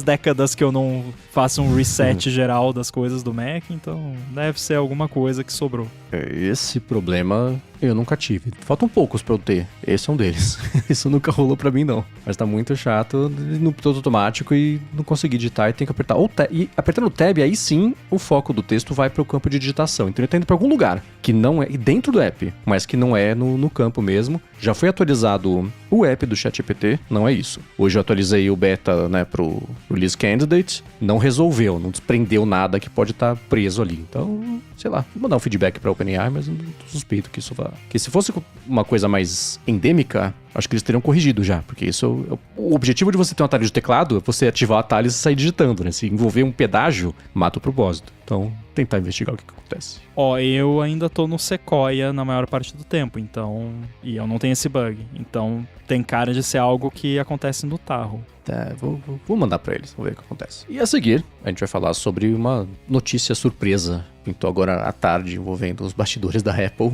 décadas que eu não faço um reset geral das coisas do Mac, então deve ser alguma coisa que sobrou. Esse problema eu nunca tive. Faltam poucos pra eu ter. Esse é um deles. Isso nunca rolou pra mim, não. Mas tá muito chato no piloto automático e não consegui digitar e tem que apertar. E apertando o tab, aí sim o foco do texto vai pro campo de digitação. Então ele tá indo pra algum lugar que não é dentro do app, mas que não é no campo mesmo. Já foi atualizado o app do ChatGPT, não é isso. Hoje eu atualizei o beta, né, pro Release Candidate. Não resolveu, não desprendeu nada que pode estar preso ali. Então, sei lá, vou mandar um feedback pra OpenAI, mas eu não suspeito que isso vá... Que se fosse uma coisa mais endêmica, acho que eles teriam corrigido já, porque isso... O objetivo de você ter um atalho de teclado é você ativar o atalho e sair digitando, né? Se envolver um pedágio, mata o propósito. Então, tentar investigar o que acontece. Eu ainda tô no Sequoia na maior parte do tempo, então... E eu não tenho esse bug, então tem cara de ser algo que acontece no Tahoe. Tá, vou mandar pra eles, vamos ver o que acontece. E a seguir, a gente vai falar sobre uma notícia surpresa, pintou agora à tarde, envolvendo os bastidores da Apple,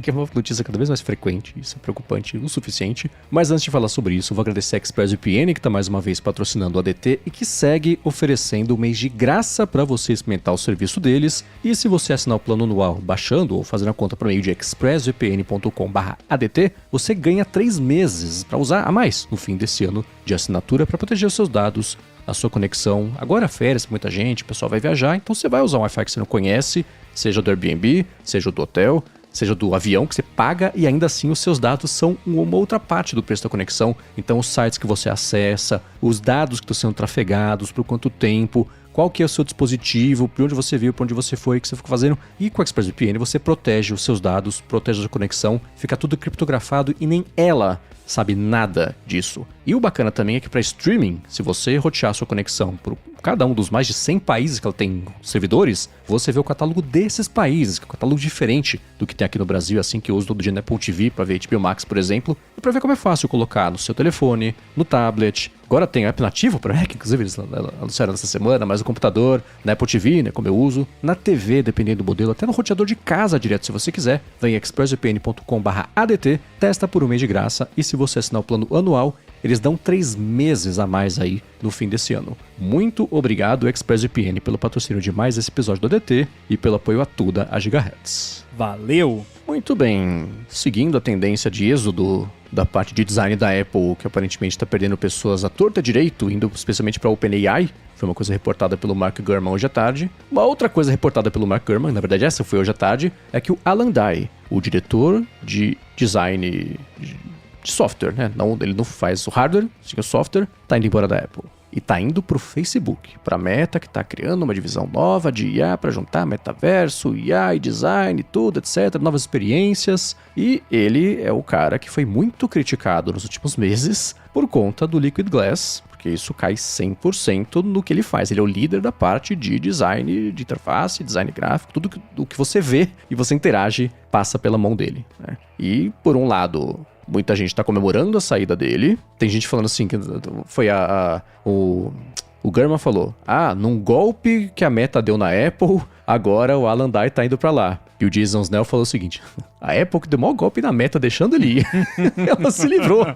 que é uma notícia cada vez mais frequente, isso é preocupante o suficiente. Mas antes de falar sobre isso, vou agradecer a ExpressVPN, que está mais uma vez patrocinando o ADT e que segue oferecendo um mês de graça para você experimentar o serviço deles. E se você assinar o plano anual baixando ou fazendo a conta por meio de expressvpn.com/ADT, você ganha 3 meses para usar a mais no fim desse ano de assinatura para proteger os seus dados, a sua conexão. Agora férias pra muita gente, o pessoal vai viajar, então você vai usar um Wi-Fi que você não conhece, seja do Airbnb, seja do hotel, seja do avião que você paga, e ainda assim os seus dados são uma outra parte do preço da conexão. Então os sites que você acessa, os dados que estão sendo trafegados, por quanto tempo, qual que é o seu dispositivo, por onde você veio, por onde você foi, o que você ficou fazendo. E com a ExpressVPN você protege os seus dados, protege a sua conexão, fica tudo criptografado e nem ela sabe nada disso. E o bacana também é que para streaming, se você rotear sua conexão por cada um dos mais de 100 países que ela tem servidores, você vê o catálogo desses países, que é um catálogo diferente do que tem aqui no Brasil, assim que eu uso todo dia na Apple TV para ver HBO Max, por exemplo, e para ver como é fácil colocar no seu telefone, no tablet. Agora tem app nativo para Mac, inclusive eles anunciaram essa semana, mas no computador, na Apple TV, né, como eu uso, na TV, dependendo do modelo, até no roteador de casa direto, se você quiser. Vem em expressvpn.com/ADT, testa por um mês de graça, e se você assinar o plano anual, eles dão 3 meses a mais aí no fim desse ano. Muito obrigado, ExpressVPN, pelo patrocínio de mais esse episódio do ADT e pelo apoio a tudo a Gigahertz. Valeu! Muito bem, seguindo a tendência de êxodo da parte de design da Apple, que aparentemente está perdendo pessoas à torta direito, indo especialmente para a OpenAI, foi uma coisa reportada pelo Mark Gurman hoje à tarde. Uma outra coisa reportada pelo Mark Gurman, na verdade essa foi hoje à tarde, é que o Alan Dye, o diretor de design de software, né? Não, ele não faz o hardware, sim o software, tá indo embora da Apple. E tá indo pro Facebook, pra Meta, que tá criando uma divisão nova de IA para juntar metaverso, IA e design, tudo, etc, novas experiências. E ele é o cara que foi muito criticado nos últimos meses por conta do Liquid Glass, porque porque isso cai 100% no que ele faz. Ele é o líder da parte de design de interface, design gráfico, tudo o que você vê e você interage passa pela mão dele, né? E, por um lado, muita gente tá comemorando a saída dele. Tem gente falando assim, que foi o Gurman falou, num golpe que a Meta deu na Apple, agora o Alan Dye tá indo pra lá. E o Jason Snell falou o seguinte, a Apple que deu maior golpe na Meta deixando ele ir, ela se livrou.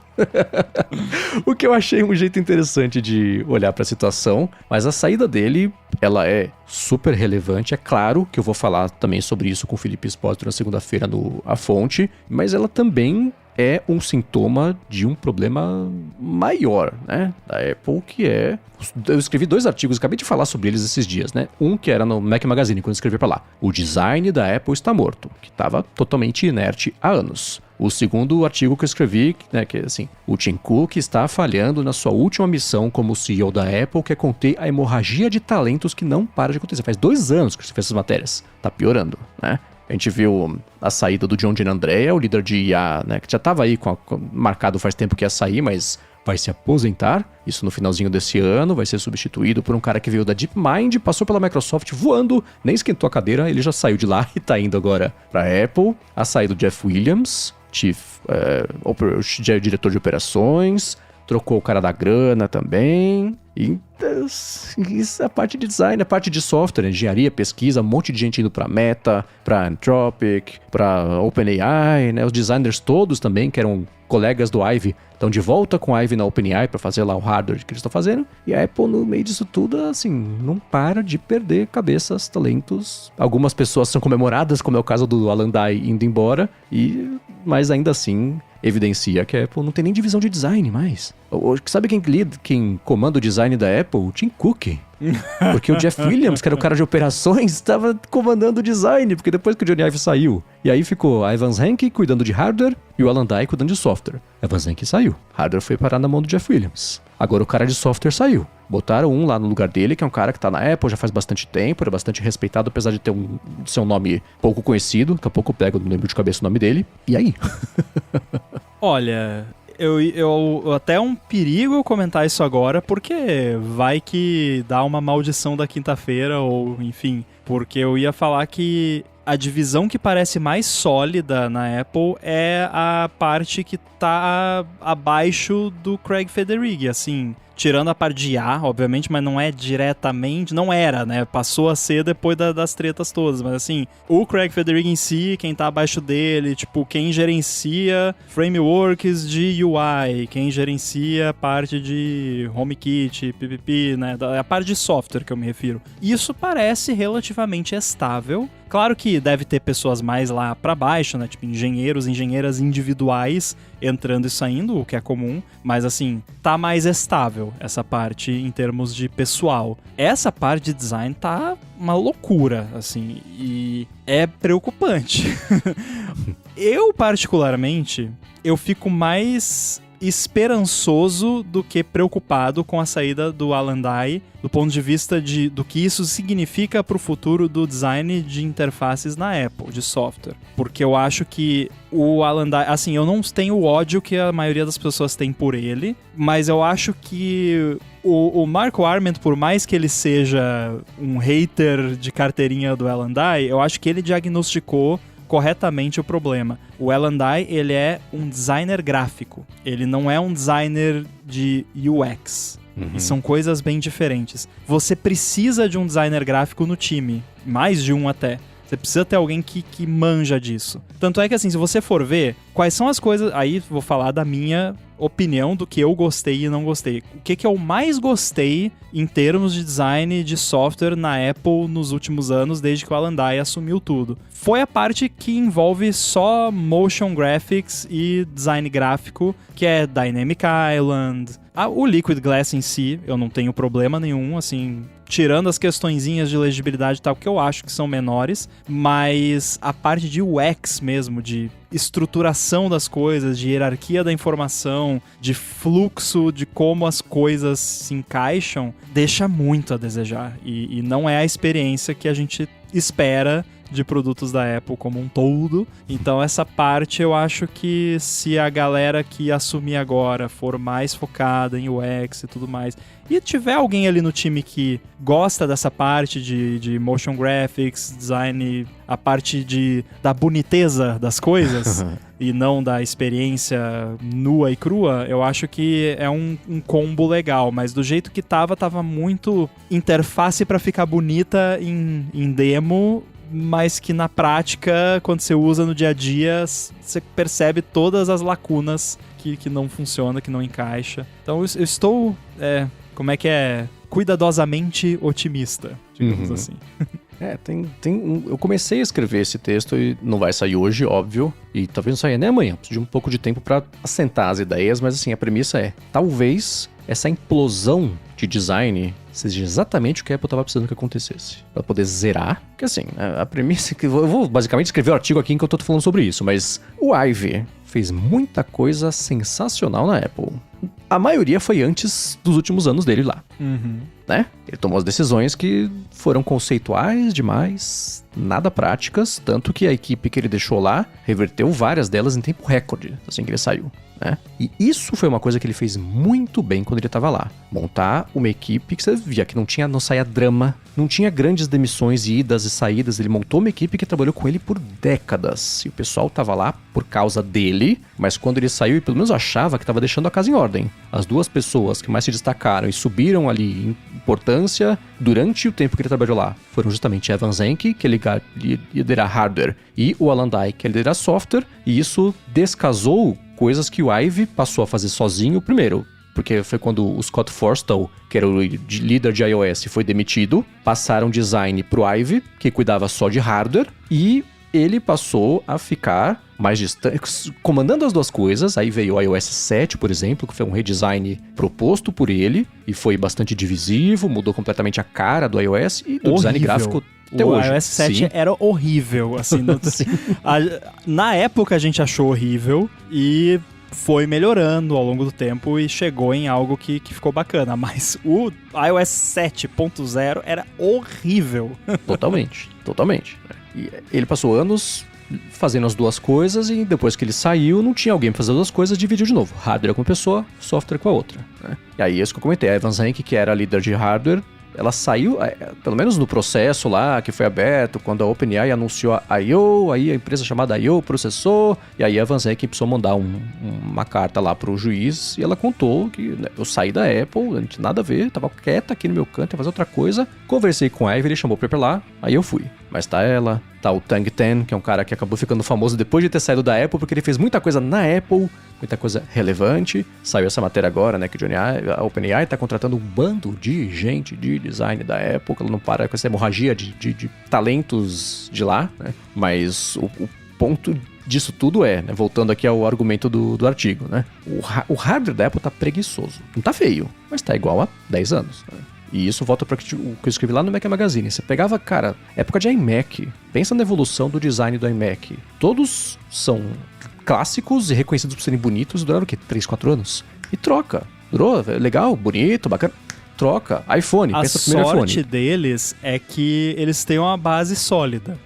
O que eu achei um jeito interessante de olhar pra situação, mas a saída dele, ela é super relevante. É claro que eu vou falar também sobre isso com o Felipe Espósito na segunda-feira no A Fonte, mas ela também é um sintoma de um problema maior, né, da Apple, que é... Eu escrevi 2 artigos, acabei de falar sobre eles esses dias, né? Um que era no Mac Magazine, quando eu escrevi pra lá. O design da Apple está morto, que estava totalmente inerte há anos. O segundo artigo que eu escrevi, né, que é assim, o Tim Cook está falhando na sua última missão como CEO da Apple, que é conter a hemorragia de talentos que não para de acontecer. Faz 2 anos que você fez essas matérias. Tá piorando, né? A gente viu a saída do John Gianandrea, o líder de IA, né, que já estava aí marcado faz tempo que ia sair, mas vai se aposentar, isso no finalzinho desse ano, vai ser substituído por um cara que veio da DeepMind, passou pela Microsoft voando, nem esquentou a cadeira, ele já saiu de lá e tá indo agora pra Apple. A saída do Jeff Williams, diretor de operações, trocou o cara da grana também. E isso é a parte de design, a parte de software, engenharia, pesquisa, um monte de gente indo pra Meta, pra Anthropic, pra OpenAI, né? Os designers todos também, que eram colegas do Ivy, estão de volta com o Ivy na OpenAI pra fazer lá o hardware que eles estão fazendo. E a Apple, no meio disso tudo, assim, não para de perder cabeças, talentos. Algumas pessoas são comemoradas, como é o caso do Alan Dye indo embora, mas ainda assim evidencia que a Apple não tem nem divisão de design mais. Sabe quem comanda o design da Apple? O Tim Cook. Porque o Jeff Williams, que era o cara de operações, estava comandando o design, porque depois que o Johnny Ive saiu. E aí ficou a Evans Henke cuidando de hardware e o Alan Dye cuidando de software. Evans Henke saiu. Hardware foi parar na mão do Jeff Williams. Agora o cara de software saiu. Botaram um lá no lugar dele, que é um cara que tá na Apple já faz bastante tempo, é bastante respeitado, apesar de ter ser um nome pouco conhecido. Daqui a pouco eu pego, não lembro de cabeça o nome dele. E aí? Olha, eu até é um perigo eu comentar isso agora, porque vai que dá uma maldição da quinta-feira, ou enfim, porque eu ia falar que a divisão que parece mais sólida na Apple é a parte que tá abaixo do Craig Federighi, assim, tirando a parte de IA, obviamente, mas não é diretamente, não era, né, passou a ser depois das tretas todas, mas assim, o Craig Federighi em si, quem tá abaixo dele, tipo, quem gerencia frameworks de UI, quem gerencia a parte de HomeKit, PPP, né, a parte de software que eu me refiro, isso parece relativamente estável. Claro que deve ter pessoas mais lá pra baixo, né? Tipo, engenheiras individuais entrando e saindo, o que é comum. Mas, assim, tá mais estável essa parte em termos de pessoal. Essa parte de design tá uma loucura, assim, e é preocupante. Eu, particularmente, eu fico mais esperançoso do que preocupado com a saída do Alan Dye, do ponto de vista do que isso significa para o futuro do design de interfaces na Apple, de software. Porque eu acho que o Alan Dye, assim, eu não tenho o ódio que a maioria das pessoas tem por ele, mas eu acho que o Marco Arment, por mais que ele seja um hater de carteirinha do Alan Dye, eu acho que ele diagnosticou corretamente o problema. O Alan Dye, ele é um designer gráfico. Ele não é um designer de UX. E são coisas bem diferentes. Você precisa de um designer gráfico no time. Mais de um até. Você precisa ter alguém que manja disso. Tanto é que, assim, se você for ver quais são as coisas... Aí vou falar da minha opinião do que eu gostei e não gostei. O que eu mais gostei em termos de design de software na Apple nos últimos anos, desde que o Alan Dye assumiu tudo, foi a parte que envolve só motion graphics e design gráfico, que é Dynamic Island. O Liquid Glass em si, eu não tenho problema nenhum, assim, tirando as questõezinhas de legibilidade e tal, que eu acho que são menores, mas a parte de UX mesmo, de estruturação das coisas, de hierarquia da informação, de fluxo, de como as coisas se encaixam, deixa muito a desejar. E não é a experiência que a gente espera de produtos da Apple como um todo. Então essa parte eu acho que se a galera que assumir agora for mais focada em UX e tudo mais, e tiver alguém ali no time que gosta dessa parte de motion graphics, design, a parte da boniteza das coisas e não da experiência nua e crua, eu acho que é um combo legal. Mas do jeito que tava muito interface pra ficar bonita em demo, mas que na prática, quando você usa no dia a dia, você percebe todas as lacunas que não funciona, que não encaixa. Então eu estou... como é que é? Cuidadosamente otimista, digamos assim. Eu comecei a escrever esse texto e não vai sair hoje, óbvio, e talvez não saia nem amanhã. Preciso de um pouco de tempo para assentar as ideias, mas assim, a premissa é, talvez essa implosão de design seja exatamente o que a Apple estava precisando que acontecesse. Para poder zerar, porque assim, a premissa é que... Eu vou basicamente escrever o artigo aqui enquanto eu tô falando sobre isso, mas o Ivy fez muita coisa sensacional na Apple. A maioria foi antes dos últimos anos dele lá. Né? Ele tomou as decisões que foram conceituais demais, nada práticas, tanto que a equipe que ele deixou lá reverteu várias delas em tempo recorde, assim que ele saiu. Né? E isso foi uma coisa que ele fez muito bem quando ele estava lá. Montar uma equipe que você via que não saía drama, não tinha grandes demissões e idas e saídas. Ele montou uma equipe que trabalhou com ele por décadas. E o pessoal estava lá por causa dele, mas quando ele saiu, e pelo menos achava que estava deixando a casa em ordem. As duas pessoas que mais se destacaram e subiram ali em importância durante o tempo que ele trabalhou lá foram justamente Evan Zenke, que ele lidera hardware, e o Alan Dye, que ele lidera software, e isso descasou coisas que o Ivy passou a fazer sozinho primeiro, porque foi quando o Scott Forstall, que era o líder de iOS, foi demitido, passaram design pro Ivy, que cuidava só de hardware, e ele passou a ficar mais distante, comandando as duas coisas. Aí veio o iOS 7, por exemplo, que foi um redesign proposto por ele, e foi bastante divisivo, mudou completamente a cara do iOS e do design gráfico. Até o hoje. iOS 7 era horrível, assim. Na época a gente achou horrível e foi melhorando ao longo do tempo e chegou em algo que ficou bacana. Mas o iOS 7.0 era horrível. Totalmente. E ele passou anos fazendo as duas coisas e depois que ele saiu, não tinha alguém pra fazer as duas coisas, dividiu de novo. Hardware com uma pessoa, software com a outra. Né? E aí, isso que eu comentei, a Evan Zenke, que era a líder de hardware, ela saiu, pelo menos no processo lá, que foi aberto, quando a OpenAI anunciou a I.O., aí a empresa chamada I.O. processou, e aí a Evan Zenke precisou mandar uma carta lá pro juiz, e ela contou que eu saí da Apple, não tinha nada a ver, tava quieta aqui no meu canto, ia fazer outra coisa, conversei com o Ivy, ele chamou pra ir pra lá, aí eu fui. Mas tá ela, tá o Tang Tan, que é um cara que acabou ficando famoso depois de ter saído da Apple, porque ele fez muita coisa na Apple, muita coisa relevante. Saiu essa matéria agora, né, que a OpenAI tá contratando um bando de gente de design da Apple, que ela não para com essa hemorragia de talentos de lá, né? Mas o ponto disso tudo né, voltando aqui ao argumento do artigo, né? O hardware da Apple tá preguiçoso. Não tá feio, mas tá igual a 10 anos, né? E isso volta para o que eu escrevi lá no Mac Magazine. Você pegava, cara, época de iMac. Pensa na evolução do design do iMac. Todos são clássicos e reconhecidos por serem bonitos. Duraram o quê? 3, 4 anos? E troca. Durou, legal, bonito, bacana. Troca. iPhone, pensa no primeiro iPhone. A sorte deles é que eles têm uma base sólida.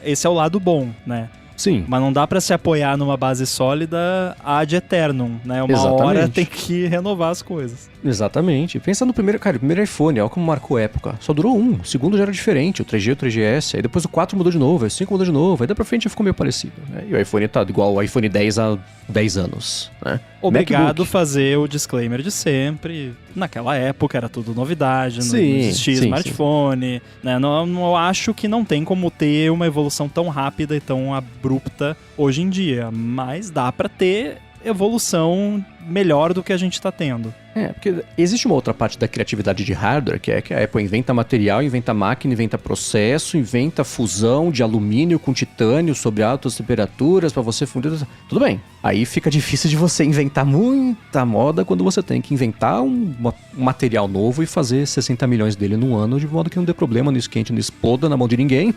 Esse é o lado bom, né? Sim. Mas não dá pra se apoiar numa base sólida ad eternum, né? Uma hora tem que renovar as coisas. Exatamente. Pensa no primeiro iPhone, olha como marcou época. Só durou um, o segundo já era diferente, o 3G, o 3GS, aí depois o 4 mudou de novo, aí o 5 mudou de novo, aí da pra frente já ficou meio parecido, né? E o iPhone tá igual ao iPhone 10 há 10 anos, né? Obrigado a fazer o disclaimer de sempre. Naquela época era tudo novidade, não existia smartphone, né? Não acho que não tem como ter uma evolução tão rápida e tão abrupta hoje em dia, mas dá pra ter evolução melhor do que a gente tá tendo. Porque existe uma outra parte da criatividade de hardware, que é que a Apple inventa material, inventa máquina, inventa processo, inventa fusão de alumínio com titânio sobre altas temperaturas para você fundir. Tudo bem. Aí fica difícil de você inventar muita moda quando você tem que inventar um material novo e fazer 60 milhões dele num ano, de modo que não dê problema, não esquente, não exploda na mão de ninguém.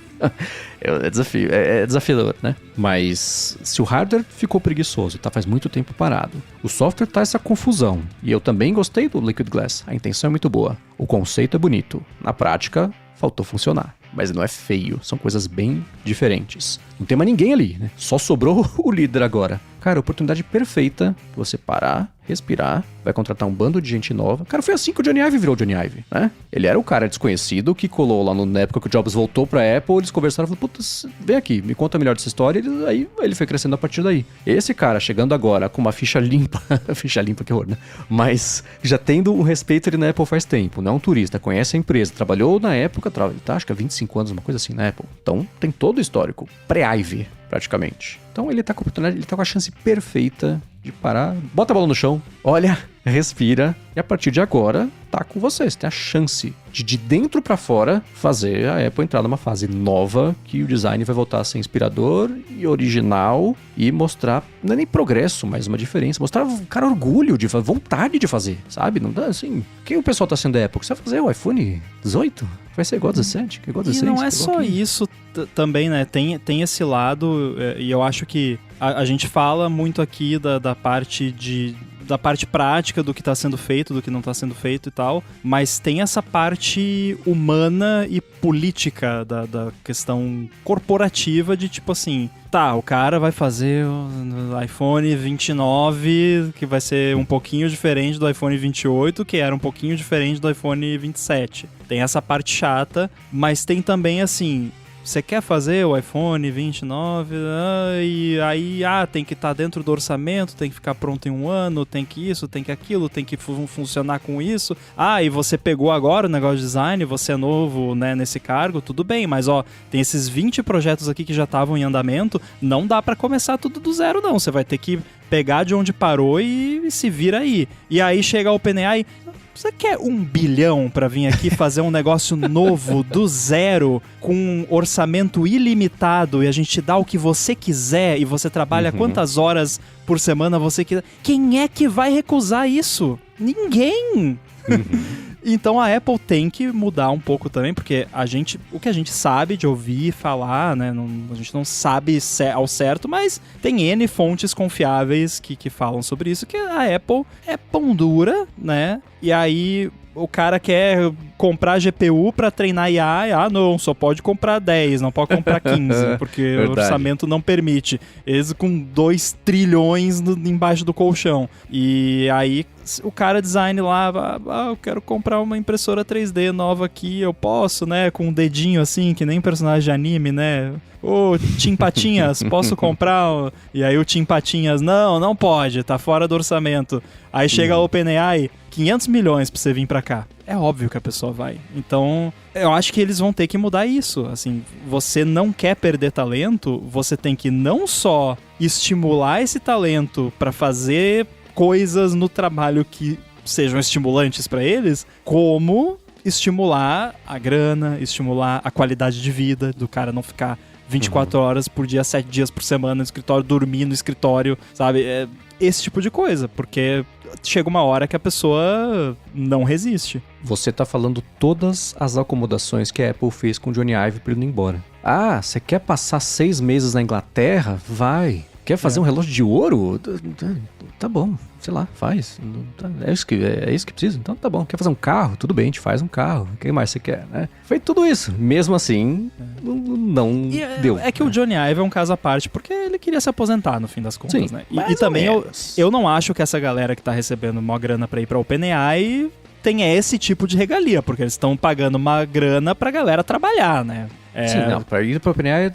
É desafiador, né? Mas se o hardware ficou preguiçoso, faz muito tempo parado, o software tá essa confusão, e eu também gostei do Liquid Glass, a intenção é muito boa, o conceito é bonito, na prática faltou funcionar. Mas não é feio, são coisas bem diferentes. Não tem mais ninguém ali, né? Só sobrou o líder agora. Cara, oportunidade perfeita pra você parar, respirar, vai contratar um bando de gente nova. Cara, foi assim que o Johnny Ive virou o Johnny Ive, né? Ele era o cara desconhecido que colou lá na época que o Jobs voltou pra Apple, eles conversaram e falaram, putz, vem aqui, me conta melhor dessa história. Aí ele foi crescendo a partir daí. Esse cara, chegando agora com uma ficha limpa, ficha limpa, que horror, né? Mas já tendo um respeito ali na Apple faz tempo, não é um turista, conhece a empresa, trabalhou na época, tá, acho que há 25 anos, uma coisa assim na Apple. Então, tem todo o histórico, pré-Ive, praticamente. Então ele tá com a oportunidade, ele tá com a chance perfeita de parar, bota a bola no chão, olha, respira, e a partir de agora tá com você. Você tem a chance de dentro pra fora fazer a Apple entrar numa fase nova, que o design vai voltar a ser inspirador e original e mostrar, não é nem progresso, mas uma diferença, mostrar, cara, orgulho, de vontade de fazer, sabe? Não dá assim, quem o pessoal tá sendo da Apple? Você vai fazer o iPhone 18? Vai ser igual a 17? Igual a 16? E não é só 15. isso também, né? Tem esse lado, e eu acho que a gente fala muito aqui da parte da parte prática do que está sendo feito, do que não está sendo feito e tal, mas tem essa parte humana e política da questão corporativa de tipo assim, tá, o cara vai fazer o iPhone 29, que vai ser um pouquinho diferente do iPhone 28, que era um pouquinho diferente do iPhone 27. Tem essa parte chata, mas tem também assim, você quer fazer o iPhone 29 e aí tem que estar dentro do orçamento, tem que ficar pronto em um ano, tem que isso, tem que aquilo, tem que funcionar com isso. E você pegou agora o negócio de design, você é novo, né, nesse cargo, tudo bem, mas tem esses 20 projetos aqui que já estavam em andamento, não dá pra começar tudo do zero não, você vai ter que pegar de onde parou e se vira aí. E aí chega o OpenAI, você quer 1 bilhão pra vir aqui fazer um negócio novo, do zero, com um orçamento ilimitado, e a gente dá o que você quiser, e você trabalha quantas horas por semana você quiser? Quem é que vai recusar isso? Ninguém! Então a Apple tem que mudar um pouco também, porque o que a gente sabe de ouvir falar, né, a gente não sabe ao certo, mas tem N fontes confiáveis que falam sobre isso, que a Apple é pão dura, né, e aí o cara quer comprar GPU pra treinar IA, não, só pode comprar 10, não pode comprar 15, porque o orçamento não permite. Eles com 2 trilhões embaixo do colchão. E aí o cara design lá, eu quero comprar uma impressora 3D nova aqui, eu posso, né, com um dedinho assim, que nem personagem de anime, né? Tim Patinhas, posso comprar? E aí o Tim Patinhas, não pode, tá fora do orçamento. Aí chega a OpenAI, 500 milhões pra você vir pra cá. É óbvio que a pessoa vai. Então, eu acho que eles vão ter que mudar isso. Assim, você não quer perder talento, você tem que não só estimular esse talento pra fazer coisas no trabalho que sejam estimulantes pra eles, como estimular a grana, estimular a qualidade de vida do cara não ficar 24 horas por dia, 7 dias por semana no escritório, dormir no escritório, sabe? Esse tipo de coisa, porque chega uma hora que a pessoa não resiste. Você tá falando todas as acomodações que a Apple fez com o Johnny Ive pra ele ir embora. Você quer passar 6 meses na Inglaterra? Vai. Quer fazer um relógio de ouro? Tá bom, sei lá, faz. É isso que precisa? Então tá bom. Quer fazer um carro? Tudo bem, a gente faz um carro. O que mais você quer, né? Foi tudo isso. Mesmo assim, não deu. É que o Johnny Ive é um caso à parte, porque ele queria se aposentar no fim das contas, sim, né? E também eu não acho que essa galera que tá recebendo uma grana pra ir pra OpenAI tenha esse tipo de regalia, porque eles estão pagando uma grana pra galera trabalhar, né? Sim, não, pra ir pra OpenAI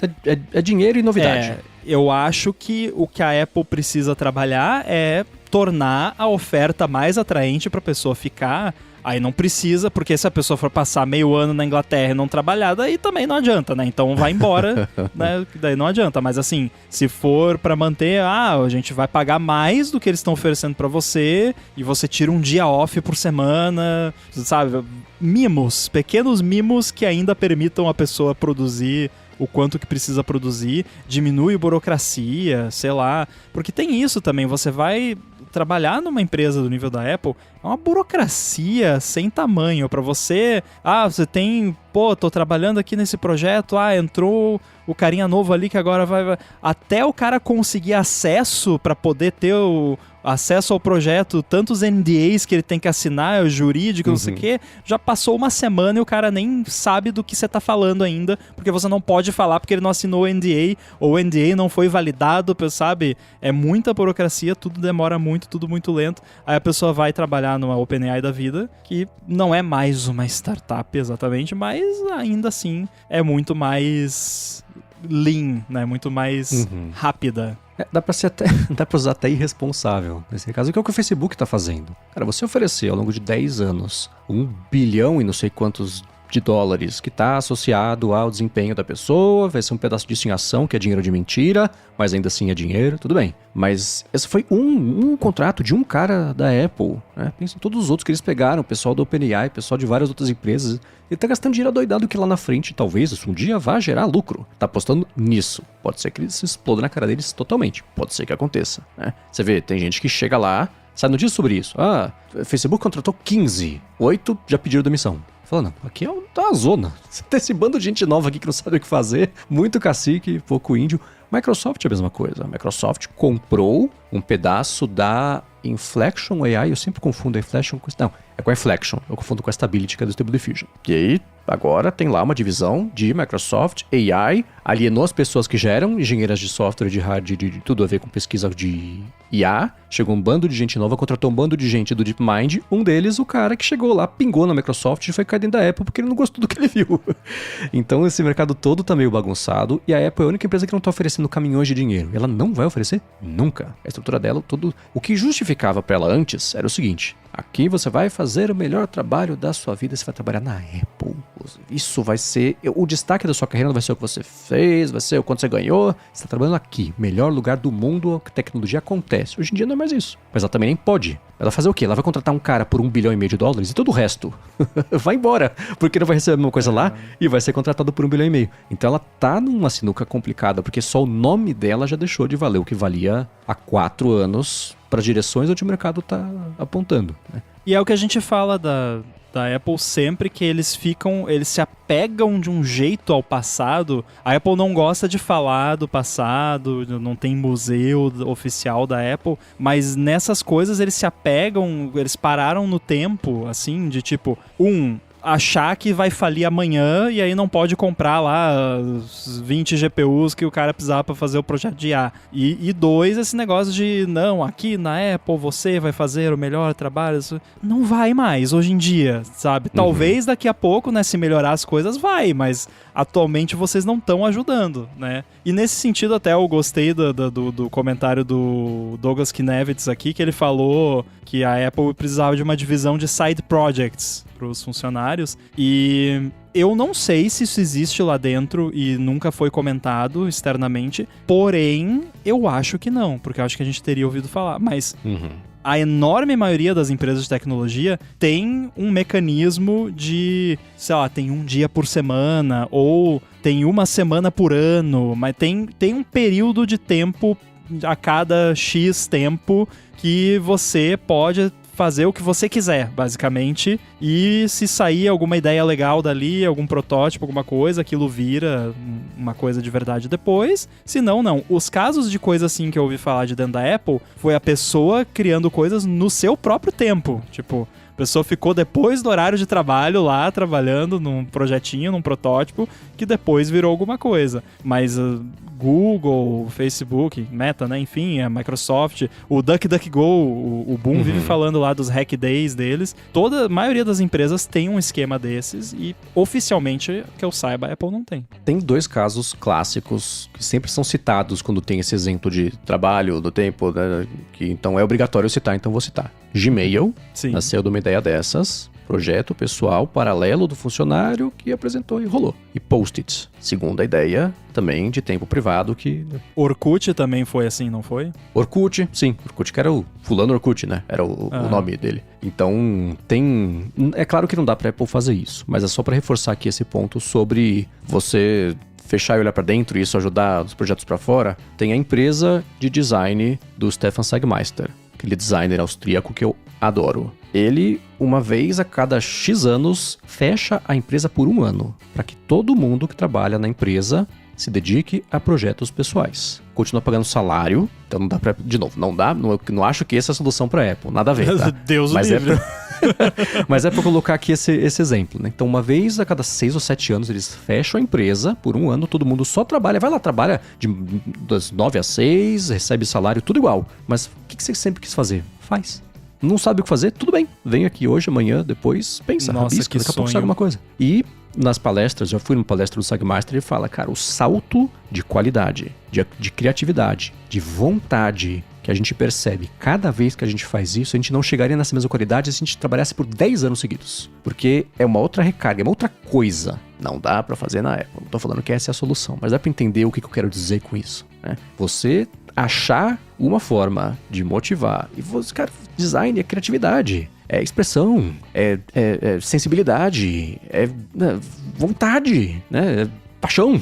é dinheiro e novidade. Eu acho que o que a Apple precisa trabalhar é tornar a oferta mais atraente pra pessoa ficar. Aí não precisa, porque se a pessoa for passar meio ano na Inglaterra e não trabalhar, daí também não adianta, né? Então vai embora, né? Daí não adianta. Mas assim, se for pra manter, a gente vai pagar mais do que eles estão oferecendo pra você e você tira um dia off por semana, sabe? Mimos, pequenos mimos que ainda permitam a pessoa produzir o quanto que precisa produzir, diminui a burocracia, sei lá. Porque tem isso também, você vai trabalhar numa empresa do nível da Apple, é uma burocracia sem tamanho. Pra você, você tem pô, tô trabalhando aqui nesse projeto, entrou o carinha novo ali que agora vai... Até o cara conseguir acesso para poder ter o acesso ao projeto, tantos NDAs que ele tem que assinar, o jurídico, não sei o quê, já passou uma semana e o cara nem sabe do que você tá falando ainda, porque você não pode falar porque ele não assinou o NDA, ou o NDA não foi validado, sabe? É muita burocracia, tudo demora muito, tudo muito lento. Aí a pessoa vai trabalhar numa OpenAI da vida, que não é mais uma startup exatamente, mas ainda assim é muito mais lean, né? Muito mais rápida. Dá pra usar até irresponsável. Nesse caso, o que é o que o Facebook tá fazendo? Cara, você oferecer ao longo de 10 anos 1 bilhão e não sei quantos de dólares que está associado ao desempenho da pessoa, vai ser um pedaço disso em ação, que é dinheiro de mentira, mas ainda assim é dinheiro, tudo bem. Mas esse foi um contrato de um cara da Apple, né? Pensa em todos os outros que eles pegaram, o pessoal da OpenAI, o pessoal de várias outras empresas. Ele tá gastando dinheiro adoidado que lá na frente, talvez, isso um dia vá gerar lucro. Tá apostando nisso. Pode ser que eles se explodam na cara deles totalmente. Pode ser que aconteça, né? Você vê, tem gente que chega lá, sai notícia sobre isso. Facebook contratou 15, 8 já pediram demissão. Falando, aqui é uma zona. Você tem esse bando de gente nova aqui que não sabe o que fazer, muito cacique, pouco índio. Microsoft é a mesma coisa. A Microsoft comprou um pedaço da Inflection AI, eu sempre confundo a Inflection com... Não, é com a Inflection, eu confundo com a Stability, que é do Stable Diffusion. E aí, agora tem lá uma divisão de Microsoft AI, alienou as pessoas que já eram engenheiras de software, de hardware, de tudo a ver com pesquisa de IA, chegou um bando de gente nova, contratou um bando de gente do DeepMind, um deles, o cara que chegou lá, pingou na Microsoft e foi cair dentro da Apple porque ele não gostou do que ele viu. Então esse mercado todo tá meio bagunçado e a Apple é a única empresa que não tá oferecendo caminhões de dinheiro. Ela não vai oferecer nunca. A estrutura dela, tudo... O que justificava pra ela antes era o seguinte: aqui você vai fazer o melhor trabalho da sua vida, você vai trabalhar na Apple. Isso vai ser... O destaque da sua carreira não vai ser o que você fez, vai ser o quanto você ganhou. Você está trabalhando aqui, melhor lugar do mundo, a tecnologia acontece. Hoje em dia não é mais isso. Mas ela também nem pode. Ela vai fazer o quê? Ela vai contratar um cara por $1,5 bilhão de dólares e todo o resto vai embora, porque não vai receber a mesma coisa lá e vai ser contratado por $1,5 bilhão. Então ela tá numa sinuca complicada, porque só o nome dela já deixou de valer o que valia há 4 anos para as direções onde o mercado tá apontando, né? E é o que a gente fala da Apple sempre, que eles se apegam de um jeito ao passado. A Apple não gosta de falar do passado, não tem museu oficial da Apple, mas nessas coisas eles se apegam, eles pararam no tempo, assim, de tipo, achar que vai falir amanhã e aí não pode comprar lá os 20 GPUs que o cara precisava para fazer o projeto de IA. E 2, esse negócio de, não, aqui na Apple você vai fazer o melhor trabalho. Não vai mais, hoje em dia, sabe? Talvez daqui a pouco, né, se melhorar as coisas, vai, mas atualmente vocês não estão ajudando, né? E nesse sentido até eu gostei do comentário do Douglas Knevitz aqui, que ele falou que a Apple precisava de uma divisão de side projects para os funcionários, e eu não sei se isso existe lá dentro e nunca foi comentado externamente, porém eu acho que não, porque eu acho que a gente teria ouvido falar, mas a enorme maioria das empresas de tecnologia tem um mecanismo de, sei lá, tem um dia por semana ou tem uma semana por ano, mas tem um período de tempo a cada X tempo que você pode fazer o que você quiser, basicamente, e se sair alguma ideia legal dali, algum protótipo, alguma coisa, aquilo vira uma coisa de verdade depois. Se não, não. Os casos de coisa assim que eu ouvi falar de dentro da Apple foi a pessoa criando coisas no seu próprio tempo, tipo... A pessoa ficou depois do horário de trabalho lá, trabalhando num projetinho, num protótipo, que depois virou alguma coisa. Mas Google, Facebook, Meta, né? Enfim, a Microsoft, o DuckDuckGo, o Boom vive falando lá dos Hack Days deles. A maioria das empresas tem um esquema desses e, oficialmente, que eu saiba, a Apple não tem. Tem 2 casos clássicos que sempre são citados quando tem esse exemplo de trabalho, do tempo, né? Que então é obrigatório citar, então vou citar. Gmail, sim, nasceu de uma ideia dessas, projeto pessoal paralelo do funcionário que apresentou e rolou. E Post-it, segunda ideia, também de tempo privado que... Orkut também foi assim, não foi? Orkut, sim. Orkut que era o fulano Orkut, né? Era o nome dele. Então, tem... É claro que não dá pra Apple fazer isso, mas é só pra reforçar aqui esse ponto sobre você... fechar e olhar pra dentro e isso ajudar os projetos pra fora. Tem a empresa de design do Stefan Sagmeister, aquele designer austríaco que eu adoro. Ele, uma vez a cada X anos, fecha a empresa por 1 ano, para que todo mundo que trabalha na empresa se dedique a projetos pessoais. Continua pagando salário, então não dá pra... De novo, não acho que essa é a solução pra Apple, nada a ver, tá? Deus o livre. Mas é pra colocar aqui esse exemplo, né? Então, uma vez a cada 6 ou 7 anos, eles fecham a empresa por 1 ano, todo mundo só trabalha, vai lá, trabalha das 9 às 6, recebe salário, tudo igual. Mas o que você sempre quis fazer? Faz. Não sabe o que fazer? Tudo bem. Vem aqui hoje, amanhã, depois, pensa, rabisca, daqui a pouco sai alguma coisa. E nas palestras, já fui numa palestra do Sagmaster, ele fala, cara, o salto de qualidade, de criatividade, de vontade que a gente percebe cada vez que a gente faz isso, a gente não chegaria nessa mesma qualidade se a gente trabalhasse por 10 anos seguidos. Porque é uma outra recarga, é uma outra coisa. Não dá pra fazer na Apple. Não tô falando que essa é a solução, mas dá pra entender o que eu quero dizer com isso, né? Você achar uma forma de motivar. E você, cara, design é criatividade, é expressão, é sensibilidade, é vontade, né? Paixão.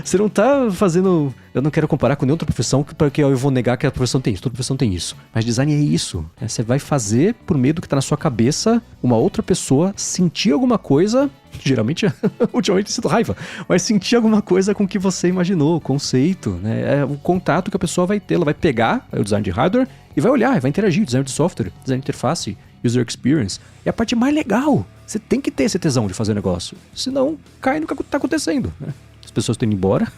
Você não tá fazendo... Eu não quero comparar com nenhuma outra profissão, porque eu vou negar que a profissão tem isso, toda profissão tem isso. Mas design é isso. Né? Você vai fazer, por meio do que tá na sua cabeça, uma outra pessoa sentir alguma coisa, geralmente, ultimamente sinto raiva, mas sentir alguma coisa com o que você imaginou, o conceito, né? É o contato que a pessoa vai ter. Ela vai pegar o design de hardware e vai olhar, vai interagir, design de software, design de interface, user experience. É a parte mais legal. Você tem que ter esse tesão de fazer o negócio. Senão, cai no que tá acontecendo, né? As pessoas estão indo embora.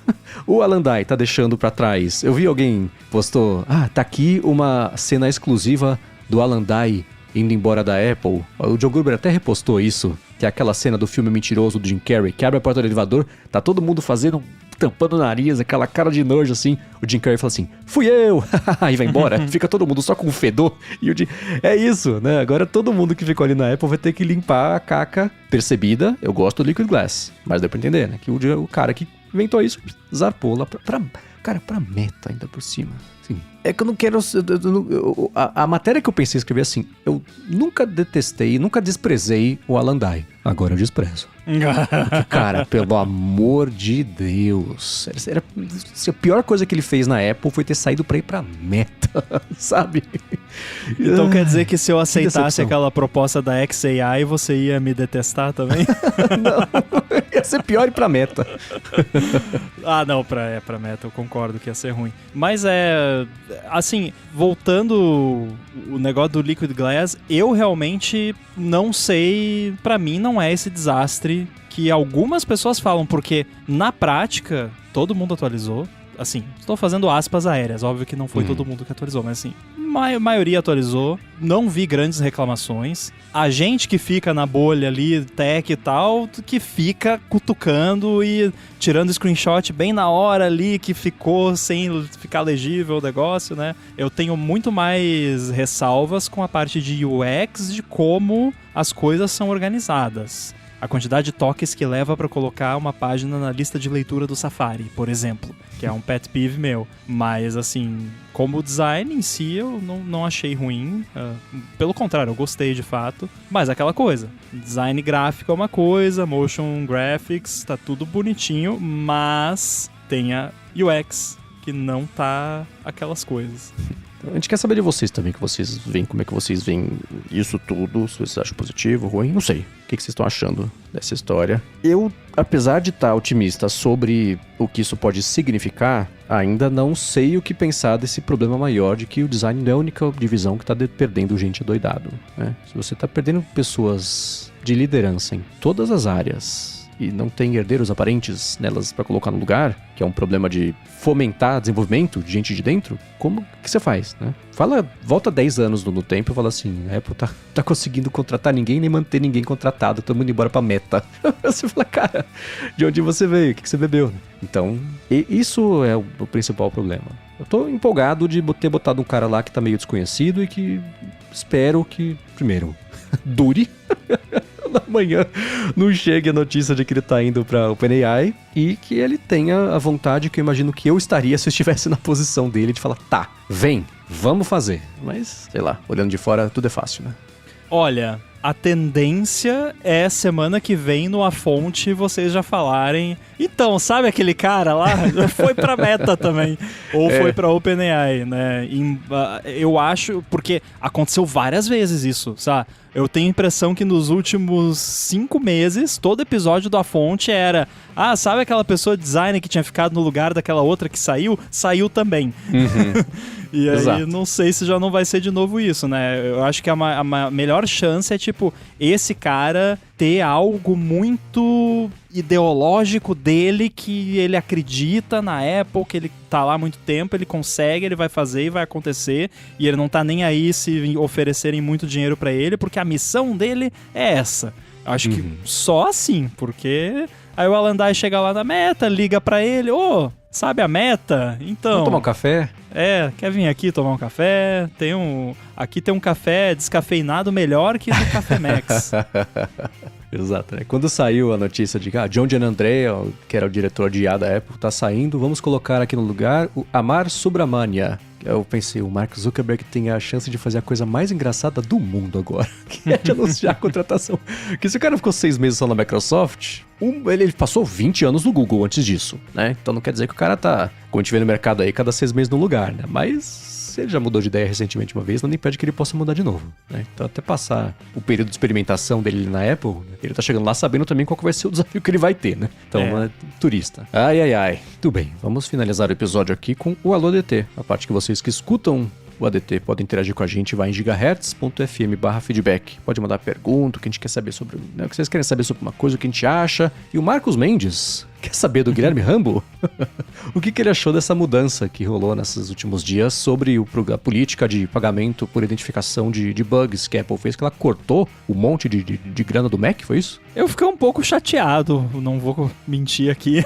O Alan Dye tá deixando pra trás. Eu vi alguém postou, tá aqui uma cena exclusiva do Alan Dye indo embora da Apple. O Joe Gruber até repostou isso, que é aquela cena do filme mentiroso do Jim Carrey, que abre a porta do elevador, tá todo mundo fazendo, tampando o nariz, aquela cara de nojo assim. O Jim Carrey fala assim, fui eu! E vai embora. Fica todo mundo só com um fedor. E o Jim... É isso, né? Agora todo mundo que ficou ali na Apple vai ter que limpar a caca percebida. Eu gosto do Liquid Glass, mas deu pra entender, né? Que o cara que inventou isso zarpou lá pra meta ainda por cima. Assim, é que eu não quero... A matéria que eu pensei em escrever assim, eu nunca detestei, nunca desprezei o Alan Dye. Agora eu desprezo. Porque, cara, pelo amor de Deus. A pior coisa que ele fez na Apple foi ter saído pra ir pra Meta, sabe? Então quer dizer que se eu aceitasse aquela proposta da XAI, você ia me detestar também? Não, ia ser pior ir pra Meta. Não, pra Meta eu concordo que ia ser ruim. Mas assim, voltando o negócio do Liquid Glass, eu realmente não sei, pra mim não é esse desastre que algumas pessoas falam, porque na prática todo mundo atualizou. Assim, estou fazendo aspas aéreas, óbvio que não foi todo mundo que atualizou, mas assim, a maioria atualizou, não vi grandes reclamações. A gente que fica na bolha ali, tech e tal, que fica cutucando e tirando screenshot bem na hora ali, que ficou sem ficar legível o negócio, né? Eu tenho muito mais ressalvas com a parte de UX, de como as coisas são organizadas. A quantidade de toques que leva para colocar uma página na lista de leitura do Safari, por exemplo, que é um pet peeve meu. Mas, assim, como design em si, eu não achei ruim. Pelo contrário, eu gostei de fato. Mas aquela coisa, design gráfico é uma coisa, motion graphics, tá tudo bonitinho, mas tem a UX, que não tá aquelas coisas. A gente quer saber de vocês também, que vocês veem, como é que vocês veem isso tudo, se vocês acham positivo, ruim, não sei. O que vocês estão achando dessa história? Eu, apesar de estar otimista sobre o que isso pode significar, ainda não sei o que pensar desse problema maior de que o design não é a única divisão que está perdendo gente adoidado, né? Se você está perdendo pessoas de liderança em todas as áreas e não tem herdeiros aparentes nelas para colocar no lugar, que é um problema de fomentar desenvolvimento de gente de dentro, como que você faz, né? Volta 10 anos no tempo e fala assim, a Apple tá conseguindo contratar ninguém, nem manter ninguém contratado, todo mundo embora pra Meta. Você fala, cara, de onde você veio? O que você bebeu? Então, isso é o principal problema. Eu tô empolgado de ter botado um cara lá que tá meio desconhecido e que espero que, primeiro, dure. Amanhã não chegue a notícia de que ele tá indo pra OpenAI e que ele tenha a vontade que eu imagino que eu estaria se eu estivesse na posição dele de falar, tá, vem, vamos fazer. Mas, sei lá, olhando de fora tudo é fácil, né? Olha, a tendência é semana que vem no A Fonte vocês já falarem. Então, sabe aquele cara lá? Foi pra Meta também. Ou foi pra OpenAI, né? Eu acho, porque aconteceu várias vezes isso, sabe? Eu tenho a impressão que nos últimos 5 meses, todo episódio do A Fonte era... Ah, sabe aquela pessoa de design que tinha ficado no lugar daquela outra que saiu? Saiu também. Uhum. E aí, Exato. não sei se já não vai ser de novo isso, né? Eu acho que a melhor chance é, tipo, esse cara ter algo muito ideológico dele que ele acredita na Apple, que ele tá lá há muito tempo, ele consegue, ele vai fazer e vai acontecer, e ele não tá nem aí se oferecerem muito dinheiro pra ele, porque a missão dele é essa. Eu acho que só assim, porque aí o Alan Dye chega lá na Meta, liga pra ele, sabe a Meta? Então... Vamos tomar um café? Quer vir aqui tomar um café? Aqui tem um café descafeinado melhor que do Café Max. Exato, né? Quando saiu a notícia de que John Gianandrea, que era o diretor de IA da Apple, tá saindo, vamos colocar aqui no lugar o Amar Subramania. Eu pensei, o Mark Zuckerberg tem a chance de fazer a coisa mais engraçada do mundo agora, que é de anunciar a contratação. Porque se o cara ficou 6 meses só na Microsoft, ele passou 20 anos no Google antes disso, né? Então não quer dizer que o cara tá, como a gente vê no mercado aí, cada 6 meses no lugar, né? Mas... ele já mudou de ideia recentemente uma vez, não impede que ele possa mudar de novo, né? Então até passar o período de experimentação dele na Apple, ele tá chegando lá sabendo também qual que vai ser o desafio que ele vai ter, né? Então, turista. Ai. Tudo bem, vamos finalizar o episódio aqui com o Alô ADT. A parte que vocês que escutam o ADT podem interagir com a gente, vai em gigahertz.fm/feedback. Pode mandar pergunta, o que a gente quer saber sobre... né, o que vocês querem saber sobre uma coisa, o que a gente acha. E o Marcos Mendes quer saber do Guilherme Rambo o que ele achou dessa mudança que rolou nesses últimos dias sobre a política de pagamento por identificação de bugs que a Apple fez, que ela cortou um monte de grana do Mac, foi isso? Eu fiquei um pouco chateado, não vou mentir aqui,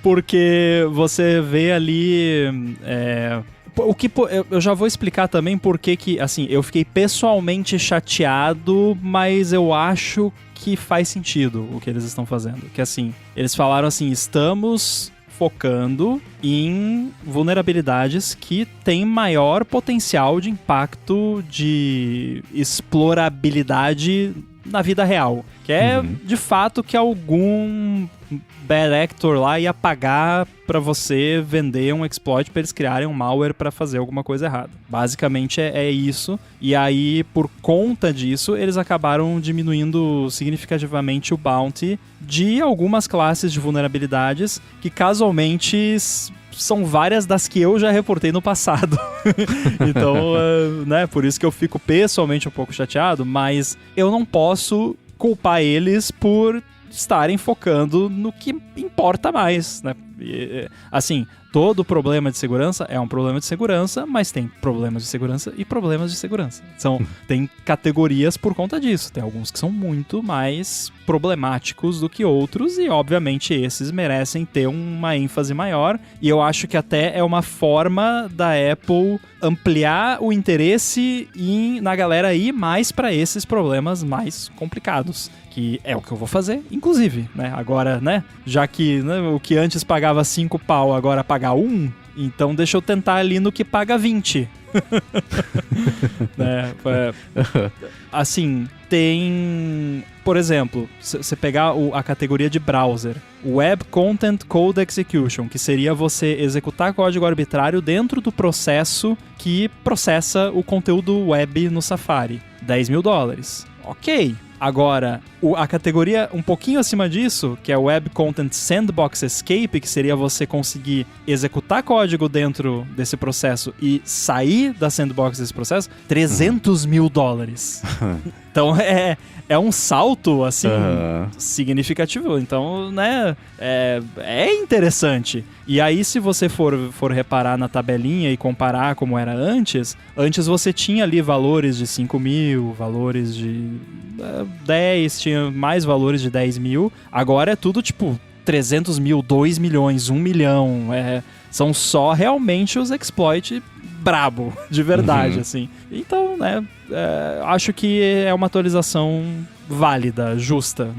porque você vê ali... eu já vou explicar também porque que, assim, eu fiquei pessoalmente chateado, mas eu acho que faz sentido o que eles estão fazendo. Que, assim, eles falaram assim, estamos focando em vulnerabilidades que têm maior potencial de impacto de explorabilidade na vida real. Que é, de fato, que algum bad actor lá ia pagar pra você vender um exploit pra eles criarem um malware pra fazer alguma coisa errada. Basicamente é isso. E aí, por conta disso, eles acabaram diminuindo significativamente o bounty de algumas classes de vulnerabilidades que, casualmente, são várias das que eu já reportei no passado. Então, né, por isso que eu fico pessoalmente um pouco chateado, mas eu não posso culpar eles por estarem focando no que importa mais, né? Assim, todo problema de segurança é um problema de segurança, mas tem problemas de segurança e problemas de segurança. Tem categorias por conta disso. Tem alguns que são muito mais problemáticos do que outros e, obviamente, esses merecem ter uma ênfase maior. E eu acho que até é uma forma da Apple ampliar o interesse na galera ir mais para esses problemas mais complicados. Que é o que eu vou fazer, inclusive, né? Agora, né? Já que o que antes pagava 5 pau, agora paga 1, então deixa eu tentar ali no que paga 20. Né? Assim, tem... Por exemplo, você pegar a categoria de browser, Web Content Code Execution, que seria você executar código arbitrário dentro do processo que processa o conteúdo web no Safari. $10.000. Ok. Agora, a categoria um pouquinho acima disso, que é Web Content Sandbox Escape, que seria você conseguir executar código dentro desse processo e sair da sandbox desse processo, $300.000. Então, é um salto, assim, significativo. Então, né, é interessante. E aí, se você for reparar na tabelinha e comparar como era antes você tinha ali valores de 5 mil, valores de 10, tinha mais valores de 10 mil. Agora é tudo, tipo, 300 mil, 2 milhões, 1 milhão. São só realmente os exploits brabo, de verdade, assim. Então, né, acho que é uma atualização válida, justa.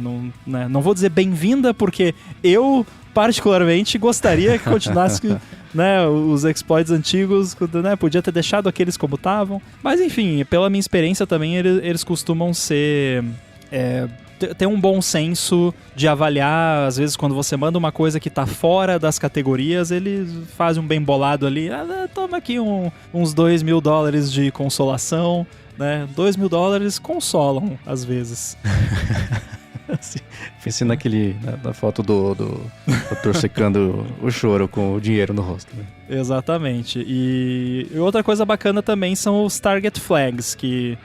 Não vou dizer bem-vinda, porque eu particularmente gostaria que continuasse né, os exploits antigos, né, podia ter deixado aqueles como estavam. Mas enfim, pela minha experiência também, eles costumam ser... ter um bom senso de avaliar, às vezes quando você manda uma coisa que tá fora das categorias, eles fazem um bem bolado ali, toma aqui uns $2.000 de consolação, né? $2.000 consolam, às vezes. Pensei na foto do doutor secando o choro com o dinheiro no rosto. Né? Exatamente. E outra coisa bacana também são os target flags, que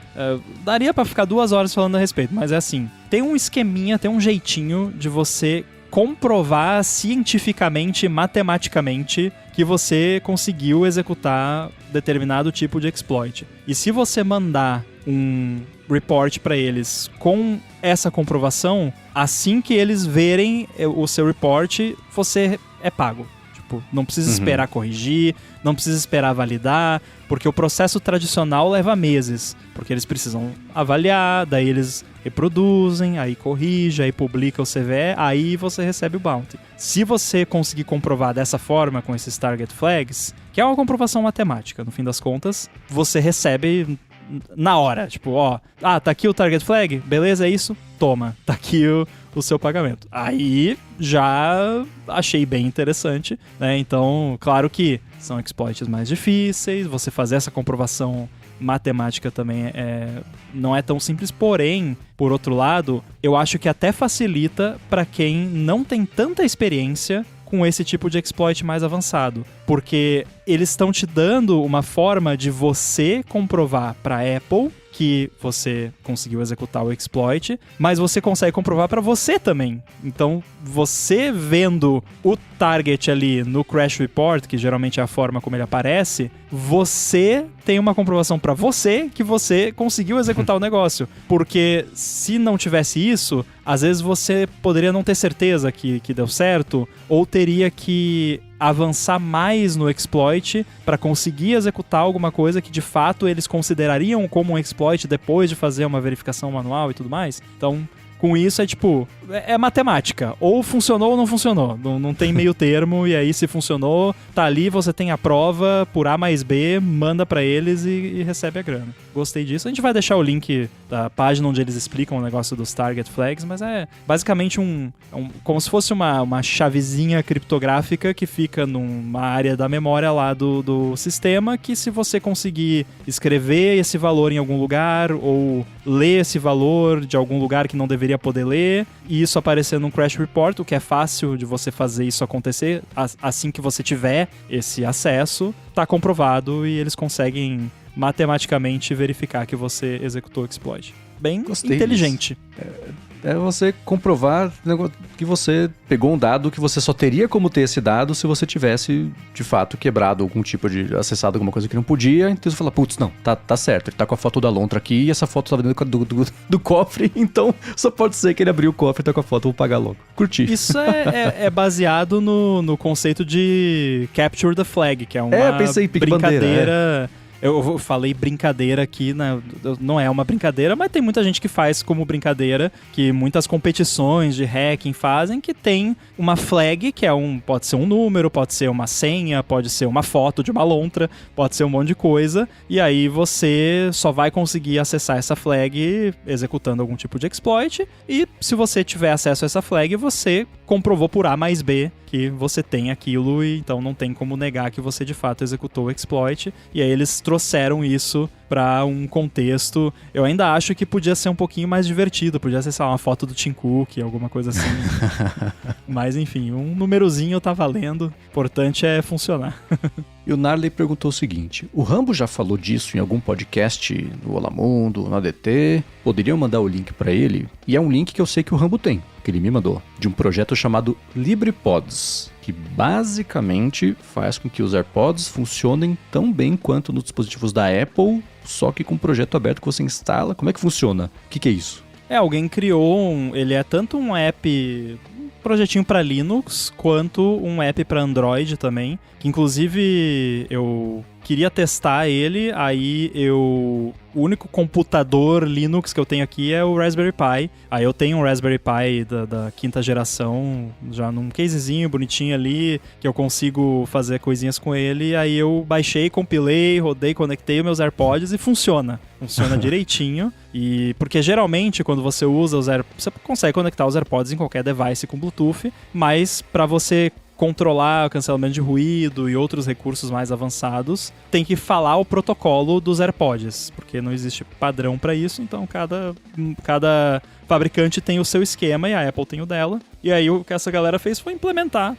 daria pra ficar 2 horas falando a respeito, mas é assim, tem um esqueminha, tem um jeitinho de você comprovar cientificamente, matematicamente, que você conseguiu executar determinado tipo de exploit. E se você mandar um report para eles com essa comprovação, assim que eles verem o seu report, você é pago. Tipo, não precisa esperar corrigir, não precisa esperar validar, porque o processo tradicional leva meses, porque eles precisam avaliar, daí eles reproduzem, aí corrige, aí publica o CVE, aí você recebe o bounty. Se você conseguir comprovar dessa forma, com esses target flags, que é uma comprovação matemática, no fim das contas, você recebe na hora, tipo, tá aqui o target flag, beleza, é isso? Toma, tá aqui o seu pagamento. Aí já achei bem interessante, né? Então, claro que são exploits mais difíceis, você fazer essa comprovação matemática também não é tão simples, porém, por outro lado, eu acho que até facilita para quem não tem tanta experiência com esse tipo de exploit mais avançado, porque eles estão te dando uma forma de você comprovar para a Apple que você conseguiu executar o exploit, mas você consegue comprovar para você também. Então, você vendo o target ali no crash report, que geralmente é a forma como ele aparece, você tem uma comprovação para você que você conseguiu executar o negócio. Porque se não tivesse isso, às vezes você poderia não ter certeza que deu certo, ou teria que avançar mais no exploit para conseguir executar alguma coisa que de fato eles considerariam como um exploit depois de fazer uma verificação manual e tudo mais. Então, com isso é matemática. Ou funcionou ou não funcionou. Não tem meio termo, e aí se funcionou, tá ali, você tem a prova por A mais B, manda pra eles e recebe a grana. Gostei disso. A gente vai deixar o link da página onde eles explicam o negócio dos target flags, mas é basicamente como se fosse uma chavezinha criptográfica que fica numa área da memória lá do sistema, que se você conseguir escrever esse valor em algum lugar, ou ler esse valor de algum lugar que não deveria poder ler, e isso aparecer num crash report, o que é fácil de você fazer isso acontecer assim que você tiver esse acesso, tá comprovado e eles conseguem matematicamente verificar que você executou o exploit. Bem Gostei inteligente. É você comprovar que você pegou um dado que você só teria como ter esse dado se você tivesse, de fato, quebrado algum tipo de... acessado alguma coisa que não podia. Então você fala, putz, não, tá certo. Ele tá com a foto da lontra aqui e essa foto tá dentro do cofre, então só pode ser que ele abriu o cofre e tá com a foto, vou pagar logo. Curti. Isso é baseado no conceito de Capture the Flag, que é uma brincadeira... Eu falei brincadeira aqui, né? Não é uma brincadeira, mas tem muita gente que faz como brincadeira, que muitas competições de hacking fazem, que tem uma flag, que pode ser um número, pode ser uma senha, pode ser uma foto de uma lontra, pode ser um monte de coisa, e aí você só vai conseguir acessar essa flag executando algum tipo de exploit, e se você tiver acesso a essa flag, você comprovou por A mais B que você tem aquilo, e então não tem como negar que você de fato executou o exploit. E aí eles trouxeram isso para um contexto. Eu ainda acho que podia ser um pouquinho mais divertido, podia ser, sei lá, uma foto do Tim Cook, alguma coisa assim. Mas enfim, um númerozinho tá valendo, o importante é funcionar. E o Narley perguntou o seguinte: o Rambo já falou disso em algum podcast no Olá Mundo, no ADT? Poderiam mandar o link para ele? E é um link que eu sei que o Rambo tem, que ele me mandou, de um projeto chamado LibrePods, que basicamente faz com que os AirPods funcionem tão bem quanto nos dispositivos da Apple, só que com um projeto aberto que você instala. Como é que funciona? O que é isso? Alguém criou ele é tanto um app, um projetinho para Linux, quanto um app para Android também, que inclusive eu queria testar ele, aí o único computador Linux que eu tenho aqui é o Raspberry Pi. Aí eu tenho um Raspberry Pi da 5ª geração, já num casezinho bonitinho ali, que eu consigo fazer coisinhas com ele. Aí eu baixei, compilei, rodei, conectei os meus AirPods e funciona. Funciona direitinho. E porque geralmente quando você usa os AirPods, você consegue conectar os AirPods em qualquer device com Bluetooth, mas para você controlar o cancelamento de ruído e outros recursos mais avançados, tem que falar o protocolo dos AirPods, porque não existe padrão para isso, então cada fabricante tem o seu esquema e a Apple tem o dela. E aí o que essa galera fez foi implementar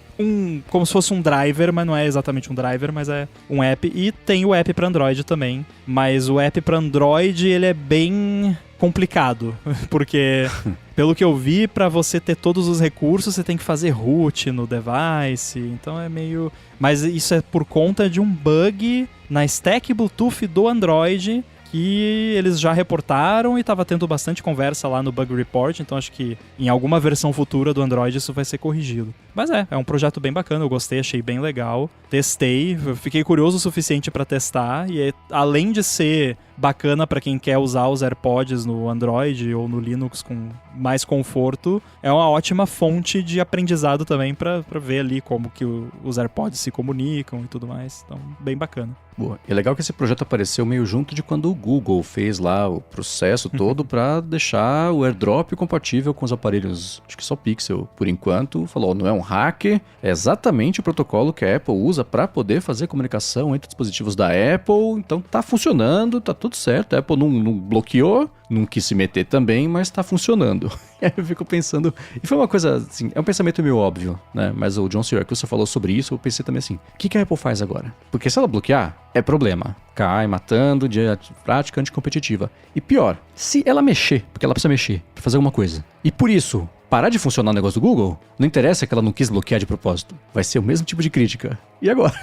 como se fosse um driver, mas não é exatamente um driver, mas é um app. E tem o app para Android também, mas o app para Android ele é bem complicado, porque pelo que eu vi, para você ter todos os recursos, você tem que fazer root no device, então é meio... Mas isso é por conta de um bug na stack Bluetooth do Android, que eles já reportaram e estava tendo bastante conversa lá no Bug Report, então acho que em alguma versão futura do Android isso vai ser corrigido. Mas é um projeto bem bacana, eu gostei, achei bem legal. Testei, fiquei curioso o suficiente para testar, e além de ser bacana para quem quer usar os AirPods no Android ou no Linux com mais conforto, é uma ótima fonte de aprendizado também para ver ali como que os AirPods se comunicam e tudo mais. Então, bem bacana. Boa. E é legal que esse projeto apareceu meio junto de quando o Google fez lá o processo todo para deixar o AirDrop compatível com os aparelhos, acho que só Pixel, por enquanto. Falou, não é um hacker, é exatamente o protocolo que a Apple usa para poder fazer comunicação entre dispositivos da Apple, então tá funcionando, tá tudo certo, a Apple não bloqueou, não quis se meter também, mas tá funcionando. E aí eu fico pensando, e foi uma coisa assim, é um pensamento meio óbvio, né, mas o John Siracusa falou sobre isso, eu pensei também assim, o que a Apple faz agora? Porque se ela bloquear, é problema, cai matando de prática anticompetitiva. E pior, se ela mexer, porque ela precisa mexer pra fazer alguma coisa, e por isso parar de funcionar o negócio do Google, não interessa que ela não quis bloquear de propósito, vai ser o mesmo tipo de crítica. E agora?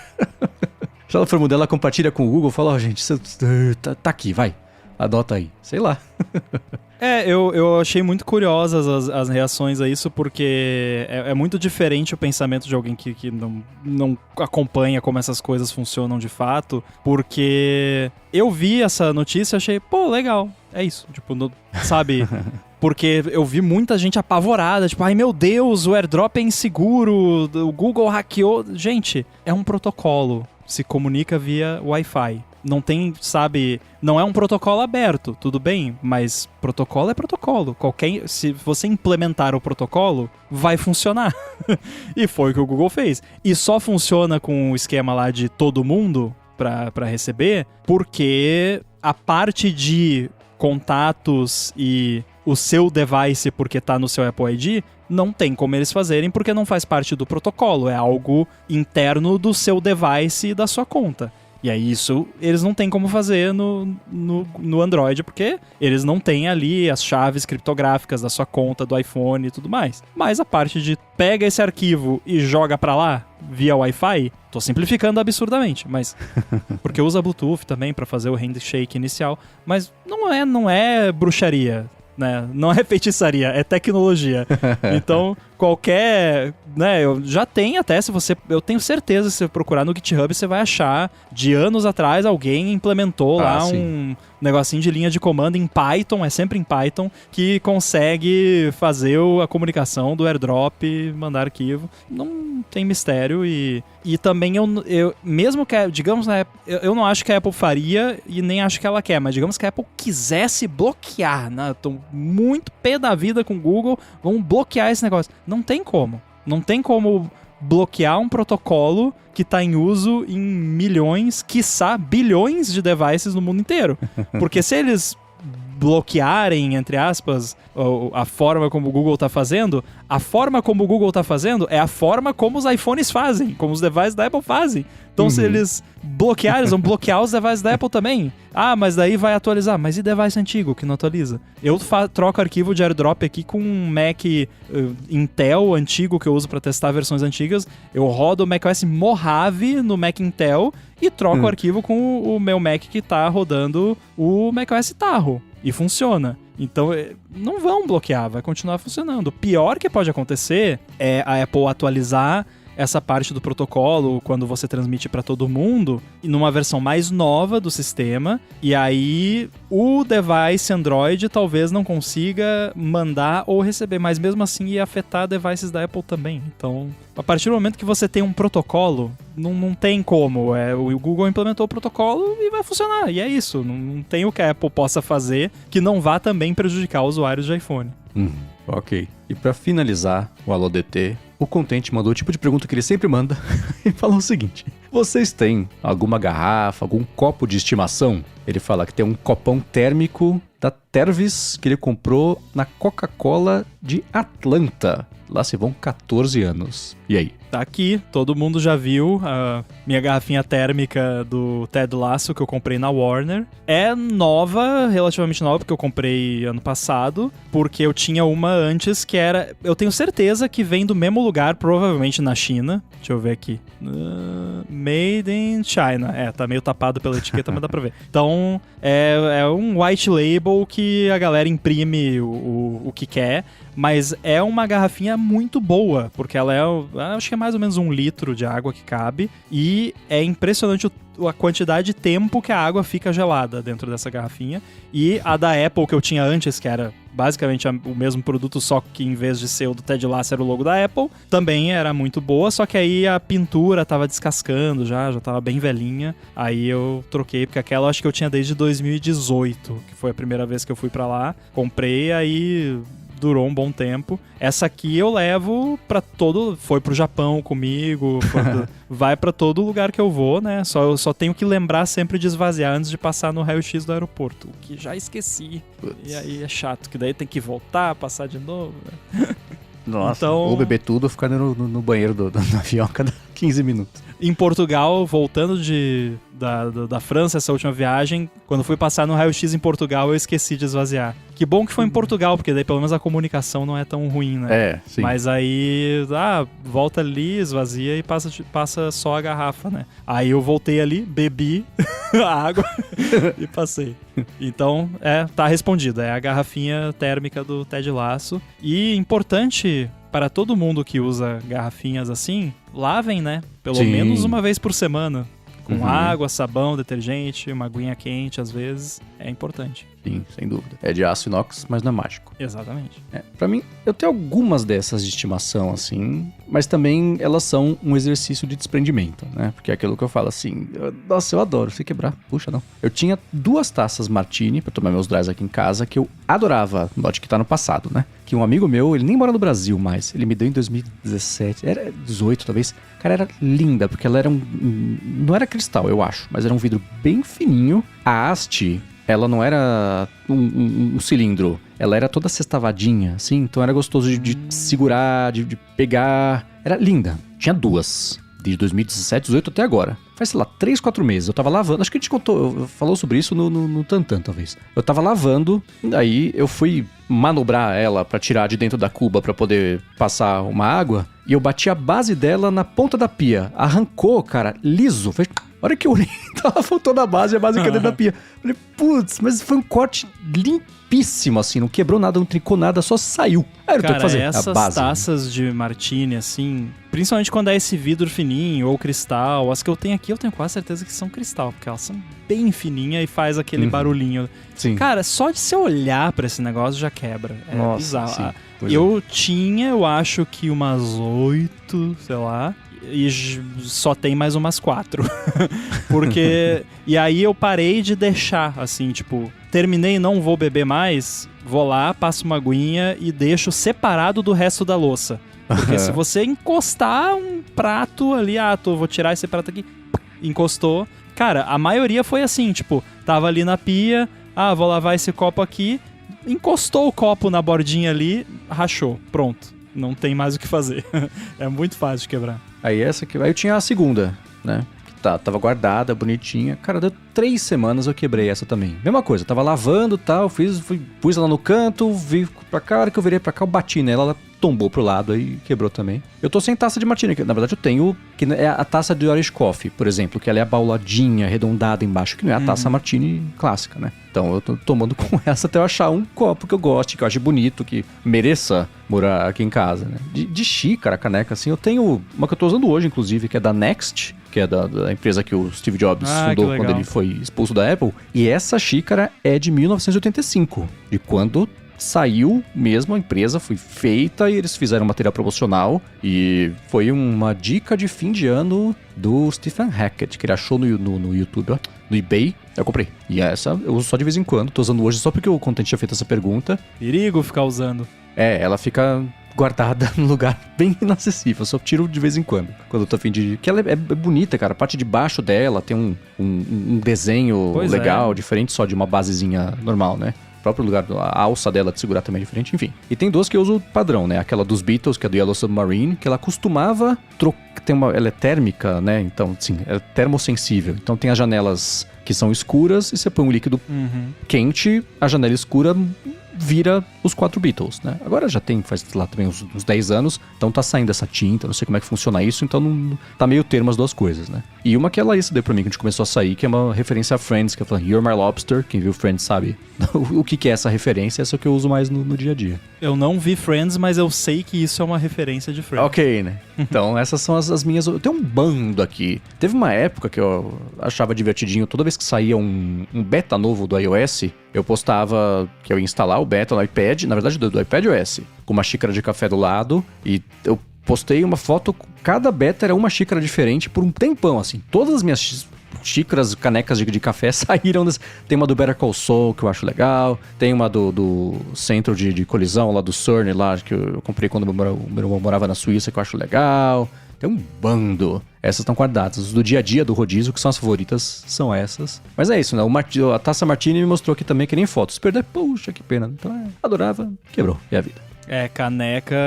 Se ela for mudar, ela compartilha com o Google, fala, gente, isso tá aqui, vai, adota aí, sei lá. Eu achei muito curiosas as reações a isso, porque é muito diferente o pensamento de alguém que não acompanha como essas coisas funcionam de fato, porque eu vi essa notícia e achei, pô, legal, é isso, tipo, sabe... Porque eu vi muita gente apavorada, tipo, ai meu Deus, o AirDrop é inseguro, o Google hackeou... Gente, é um protocolo, se comunica via Wi-Fi. Não tem, sabe, não é um protocolo aberto, tudo bem, mas protocolo é protocolo. Se você implementar o protocolo, vai funcionar. E foi o que o Google fez. E só funciona com o esquema lá de todo mundo para receber, porque a parte de contatos e o seu device, porque tá no seu Apple ID, não tem como eles fazerem, porque não faz parte do protocolo. É algo interno do seu device e da sua conta. E aí isso eles não têm como fazer no Android, porque eles não têm ali as chaves criptográficas da sua conta, do iPhone e tudo mais. Mas a parte de pega esse arquivo e joga pra lá via Wi-Fi, tô simplificando absurdamente, mas porque usa Bluetooth também pra fazer o handshake inicial, mas não é bruxaria, né? Não é feitiçaria, é tecnologia. Então, qualquer... né, eu já tenho até, eu tenho certeza, se você procurar no GitHub, você vai achar, de anos atrás, alguém implementou lá sim. um negocinho de linha de comando em Python, é sempre em Python, que consegue fazer a comunicação do AirDrop, mandar arquivo. Não tem mistério e também eu mesmo que, digamos, né, eu não acho que a Apple faria e nem acho que ela quer, mas digamos que a Apple quisesse bloquear, né, tô muito pé da vida com o Google, vamos bloquear esse negócio. Não tem como. Não tem como bloquear um protocolo que está em uso em milhões, quiçá bilhões de devices no mundo inteiro. Porque se eles bloquearem, entre aspas, a forma como o Google está fazendo, a forma como o Google está fazendo é a forma como os iPhones fazem, como os devices da Apple fazem. Então, se eles bloquearem, eles vão bloquear os devices da Apple também. Ah, mas daí vai atualizar. Mas e device antigo que não atualiza? Eu troco arquivo de AirDrop aqui com um Mac Intel antigo que eu uso para testar versões antigas. Eu rodo o macOS Mojave no Mac Intel e troco o arquivo com o meu Mac que tá rodando o macOS Tahoe. E funciona. Então, não vão bloquear, vai continuar funcionando. O pior que pode acontecer é a Apple atualizar essa parte do protocolo quando você transmite para todo mundo, e numa versão mais nova do sistema, e aí o device Android talvez não consiga mandar ou receber, mas mesmo assim ia afetar devices da Apple também. Então, a partir do momento que você tem um protocolo, não tem como. O Google implementou o protocolo e vai funcionar, e é isso. Não tem o que a Apple possa fazer que não vá também prejudicar usuários de iPhone. Ok. E pra finalizar o Alô DT, o Content mandou o tipo de pergunta que ele sempre manda e falou o seguinte: vocês têm alguma garrafa, algum copo de estimação? Ele fala que tem um copão térmico da Tervis que ele comprou na Coca-Cola de Atlanta. Lá se vão 14 anos. E aí? Tá aqui, todo mundo já viu a minha garrafinha térmica do Ted Lasso que eu comprei na Warner. É nova, relativamente nova, porque eu comprei ano passado, porque eu tinha uma antes que era... Eu tenho certeza que vem do mesmo lugar, provavelmente na China. Deixa eu ver aqui. Made in China. Tá meio tapado pela etiqueta, mas dá pra ver. Então, é um white label que a galera imprime o que quer, mas é uma garrafinha muito boa, porque ela acho que é mais ou menos 1 litro de água que cabe, e é impressionante a quantidade de tempo que a água fica gelada dentro dessa garrafinha. E a da Apple que eu tinha antes, que era basicamente o mesmo produto, só que em vez de ser o do Ted Lasso era o logo da Apple, também era muito boa, só que aí a pintura tava descascando já tava bem velhinha, aí eu troquei, porque aquela eu acho que eu tinha desde 2018, que foi a primeira vez que eu fui pra lá, comprei, aí durou um bom tempo. Essa aqui eu levo pra todo... Foi pro Japão comigo, vai pra todo lugar que eu vou, né? Eu só tenho que lembrar sempre de esvaziar antes de passar no raio-x do aeroporto, o que já esqueci. Putz. E aí é chato, que daí tem que voltar, passar de novo, né? Nossa, então, ou beber tudo ou ficar no banheiro do avião a cada 15 minutos. Em Portugal, voltando da França, essa última viagem, quando fui passar no raio-x em Portugal, eu esqueci de esvaziar. Que bom que foi em Portugal, porque daí pelo menos a comunicação não é tão ruim, né? Sim. Mas aí, volta ali, esvazia e passa só a garrafa, né? Aí eu voltei ali, bebi a água e passei. Então, tá respondido. É a garrafinha térmica do Ted Lasso. E importante para todo mundo que usa garrafinhas assim, lavem, né? Pelo menos uma vez por semana. Com água, sabão, detergente, uma aguinha quente, às vezes. É importante. Sim, sem dúvida. É de aço inox, mas não é mágico. Exatamente. Pra mim, eu tenho algumas dessas de estimação, assim, mas também elas são um exercício de desprendimento, né? Porque é aquilo que eu falo, assim, nossa, eu adoro, se quebrar, puxa, não. Eu tinha 2 taças Martini pra tomar meus dries aqui em casa, que eu adorava, note que tá no passado, né? Que um amigo meu, ele nem mora no Brasil mais, ele me deu em 2017, era 18 talvez. Cara, era linda, porque ela era não era cristal, eu acho, mas era um vidro bem fininho. A haste, ela não era um cilindro, ela era toda sextavadinha, assim, então era gostoso de segurar, de pegar. Era linda. Tinha 2, desde 2017, 18 até agora. Faz, sei lá, 3, 4 meses. Eu tava lavando, acho que a gente falou sobre isso no Tantan, talvez. Eu tava lavando, daí eu fui manobrar ela pra tirar de dentro da cuba pra poder passar uma água, e eu bati a base dela na ponta da pia. Arrancou, cara, liso. Foi... A hora que eu olhei, tava faltando a base caiu dentro da pia. Falei, putz, mas foi um corte limpíssimo, assim, não quebrou nada, não trincou nada, só saiu. Aí eu tenho que fazer essas a base. Taças de Martini, assim, principalmente quando é esse vidro fininho ou cristal, as que eu tenho aqui, eu tenho quase certeza que são cristal, porque elas são bem fininhas e faz aquele barulhinho. Sim. Cara, só de você olhar pra esse negócio já quebra. É Nossa, bizarro. sim. Eu tinha, eu acho que umas 8, sei lá, e só tem mais umas 4. Porque... E aí eu parei de deixar, assim, tipo... Terminei, não vou beber mais, vou lá, passo uma aguinha e deixo separado do resto da louça. Porque se você encostar um prato ali, vou tirar esse prato aqui, encostou. Cara, a maioria foi assim, tipo, tava ali na pia, vou lavar esse copo aqui, encostou o copo na bordinha ali, rachou, pronto. Não tem mais o que fazer. É muito fácil de quebrar. Aí eu tinha a segunda, né? Tava guardada, bonitinha. Cara, deu 3 semanas eu quebrei essa também. Mesma coisa, tava lavando e tal, pus ela no canto, vi pra cá, a hora que eu virei pra cá, eu bati nela, ela tombou pro lado e quebrou também. Eu tô sem taça de martini, que na verdade eu tenho, que é a taça de Irish Coffee, por exemplo, que ela é abauladinha, arredondada embaixo, que não é a taça martini clássica, né? Então eu tô tomando com essa até eu achar um copo que eu goste, que eu ache bonito, que mereça morar aqui em casa, né? De xícara, caneca, assim, eu tenho uma que eu tô usando hoje, inclusive, que é da Next, que é da empresa que o Steve Jobs fundou quando ele foi expulso da Apple. E essa xícara é de 1985, de quando saiu mesmo, a empresa foi feita e eles fizeram material promocional e foi uma dica de fim de ano do Stephen Hackett, que ele achou no YouTube, ó, no eBay. Eu comprei. E essa eu uso só de vez em quando, tô usando hoje só porque o Content tinha feito essa pergunta. Perigo ficar usando. Ela fica guardada num lugar bem inacessível. Eu só tiro de vez em quando eu tô a fim de... Que ela é bonita, cara. A parte de baixo dela tem um desenho legal, diferente só de uma basezinha normal, né? O próprio lugar, a alça dela de segurar também é diferente, enfim. E tem duas que eu uso padrão, né? Aquela dos Beatles, que é do Yellow Submarine, que ela costumava ela é térmica, né? Então, sim, é termossensível. Então tem as janelas que são escuras e você põe um líquido quente, a janela escura vira os 4 Beatles, né? Agora já faz lá também uns 10 anos, então tá saindo essa tinta, não sei como é que funciona isso, então não, tá meio termo as duas coisas, né? E uma que a Laís deu pra mim, que a gente começou a sair, que é uma referência a Friends, que é falando You're My Lobster, quem viu Friends sabe o que é essa referência, essa é o que eu uso mais no dia a dia. Eu não vi Friends, mas eu sei que isso é uma referência de Friends. Ok, né? Então essas são as minhas... Eu tenho um bando aqui. Teve uma época que eu achava divertidinho, toda vez que saía um beta novo do iOS, eu postava que eu ia instalar o beta no iPad, na verdade do iPad OS, com uma xícara de café do lado, e eu postei uma foto, cada beta era uma xícara diferente por um tempão, assim. Todas as minhas xícaras, canecas de café saíram desse... Tem uma do Better Call Saul, que eu acho legal, tem uma do centro de colisão lá do CERN, lá, que eu comprei quando o meu irmão morava na Suíça, que eu acho legal. Tem um bando. Essas estão guardadas. Os do dia a dia do rodízio, que são as favoritas, são essas. Mas é isso, né? A taça Martini me mostrou aqui também que nem foto. Se perder, puxa, que pena. Então, adorava, quebrou. E a vida. Caneca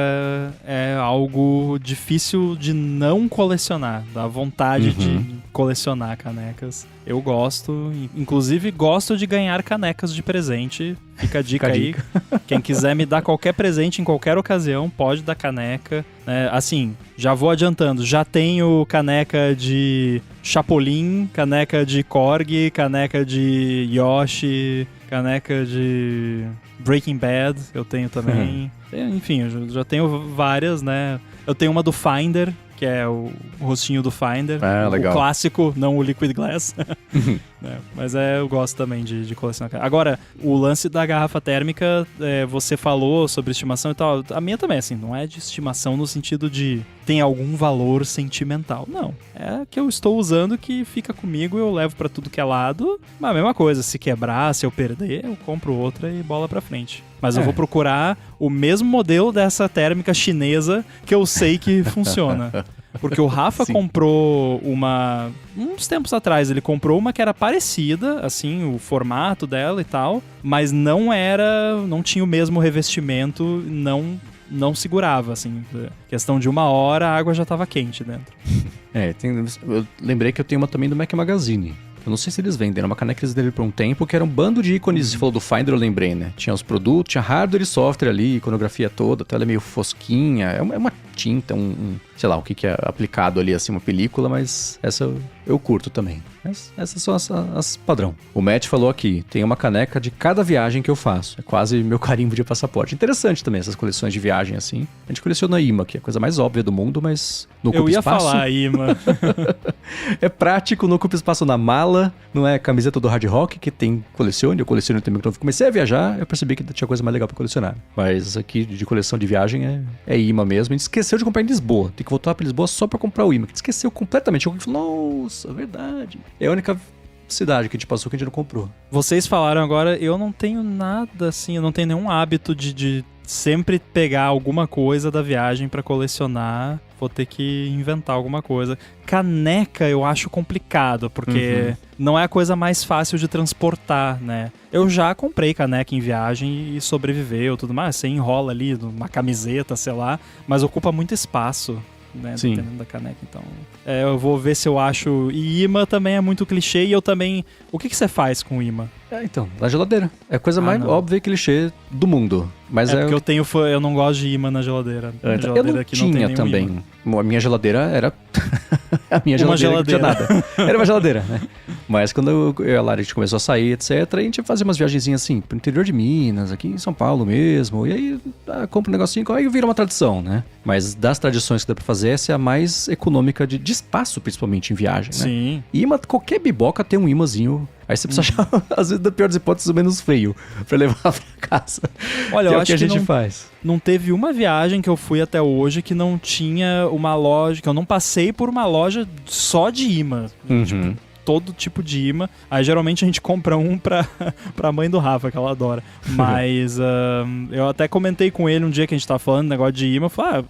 é algo difícil de não colecionar. Dá vontade de colecionar canecas. Eu gosto, inclusive gosto de ganhar canecas de presente. Fica a dica aí. Quem quiser me dar qualquer presente em qualquer ocasião, pode dar caneca. Assim, já vou adiantando. Já tenho caneca de Chapolin, caneca de Korg, caneca de Yoshi, caneca de Breaking Bad, eu tenho também. Enfim, eu já tenho várias, né? Eu tenho uma do Finder, que é o rostinho do Finder. Legal. O clássico, não o Liquid Glass. Mas eu gosto também de colecionar. Agora, o lance da garrafa térmica, você falou sobre estimação e tal. A minha também, assim, não é de estimação no sentido de tem algum valor sentimental. Não. É que eu estou usando que fica comigo, eu levo pra tudo que é lado. Mas a mesma coisa, se quebrar, se eu perder, eu compro outra e bola pra frente. Mas eu vou procurar o mesmo modelo dessa térmica chinesa que eu sei que funciona. Porque o Rafa comprou uma... Uns tempos atrás, ele comprou uma que era parecida, assim, o formato dela e tal, mas não tinha o mesmo revestimento, não segurava, assim. Questão de 1 hora, a água já estava quente dentro. Eu lembrei que eu tenho uma também do Mac Magazine. Eu não sei se eles vendem, era uma caneca que eles deram por um tempo, que era um bando de ícones. Você falou do Finder, eu lembrei, né? Tinha os produtos, tinha hardware e software ali, iconografia toda, a tela é meio fosquinha, é uma tinta, sei lá, o que é aplicado ali, assim, uma película, mas essa eu curto também. Mas essas são as padrão. O Matt falou aqui, tem uma caneca de cada viagem que eu faço. É quase meu carimbo de passaporte. Interessante também essas coleções de viagem, assim. A gente coleciona imã, que é a coisa mais óbvia do mundo, mas não ocupa espaço. Eu ia falar imã. É prático, não ocupa espaço na mala, não é camiseta do Hard Rock, que tem colecione, eu coleciono também. Quando eu comecei a viajar, eu percebi que tinha coisa mais legal pra colecionar. Mas aqui, de coleção de viagem, é imã mesmo. A gente esqueceu de comprar em Lisboa. Tem que voltar pra Lisboa só pra comprar o imã. A gente esqueceu completamente. Eu falei, nossa, verdade. É a única cidade que a gente passou que a gente não comprou. Vocês falaram agora, eu não tenho nada assim, eu não tenho nenhum hábito de sempre pegar alguma coisa da viagem pra colecionar. Vou ter que inventar alguma coisa. Caneca eu acho complicado, porque não é a coisa mais fácil de transportar, né? Eu já comprei caneca em viagem e sobreviveu, tudo mais. Você enrola ali uma camiseta, sei lá, mas ocupa muito espaço, né? Sim. Dependendo da caneca, então... eu vou ver se eu acho... E imã também é muito clichê e eu também... O que você faz com imã? Então, na geladeira. É a coisa mais óbvia e clichê do mundo. Mas porque eu não gosto de imã na geladeira. A geladeira eu não aqui tinha não tem também. Imã. A minha geladeira era... a minha geladeira não tinha nada. Era uma geladeira, né? Mas quando eu e a Lara, a gente começou a sair, etc., a gente ia fazer umas viagenzinhas assim, pro interior de Minas, aqui em São Paulo mesmo. E aí, compra um negocinho, aí vira uma tradição, né? Mas das tradições que dá pra fazer, essa é a mais econômica de espaço, principalmente em viagem, né? Sim. Imã, qualquer biboca tem um imãzinho. Aí você precisa achar, às vezes, da pior das hipóteses, o menos feio pra levar pra casa. Olha, eu acho que a gente faz. Não teve uma viagem que eu fui até hoje que não tinha uma loja, que eu não passei por uma loja só de imã. Tipo, todo tipo de imã. Aí geralmente a gente compra um pra mãe do Rafa, que ela adora. Mas eu até comentei com ele um dia que a gente tava falando negócio de imã. Eu falei,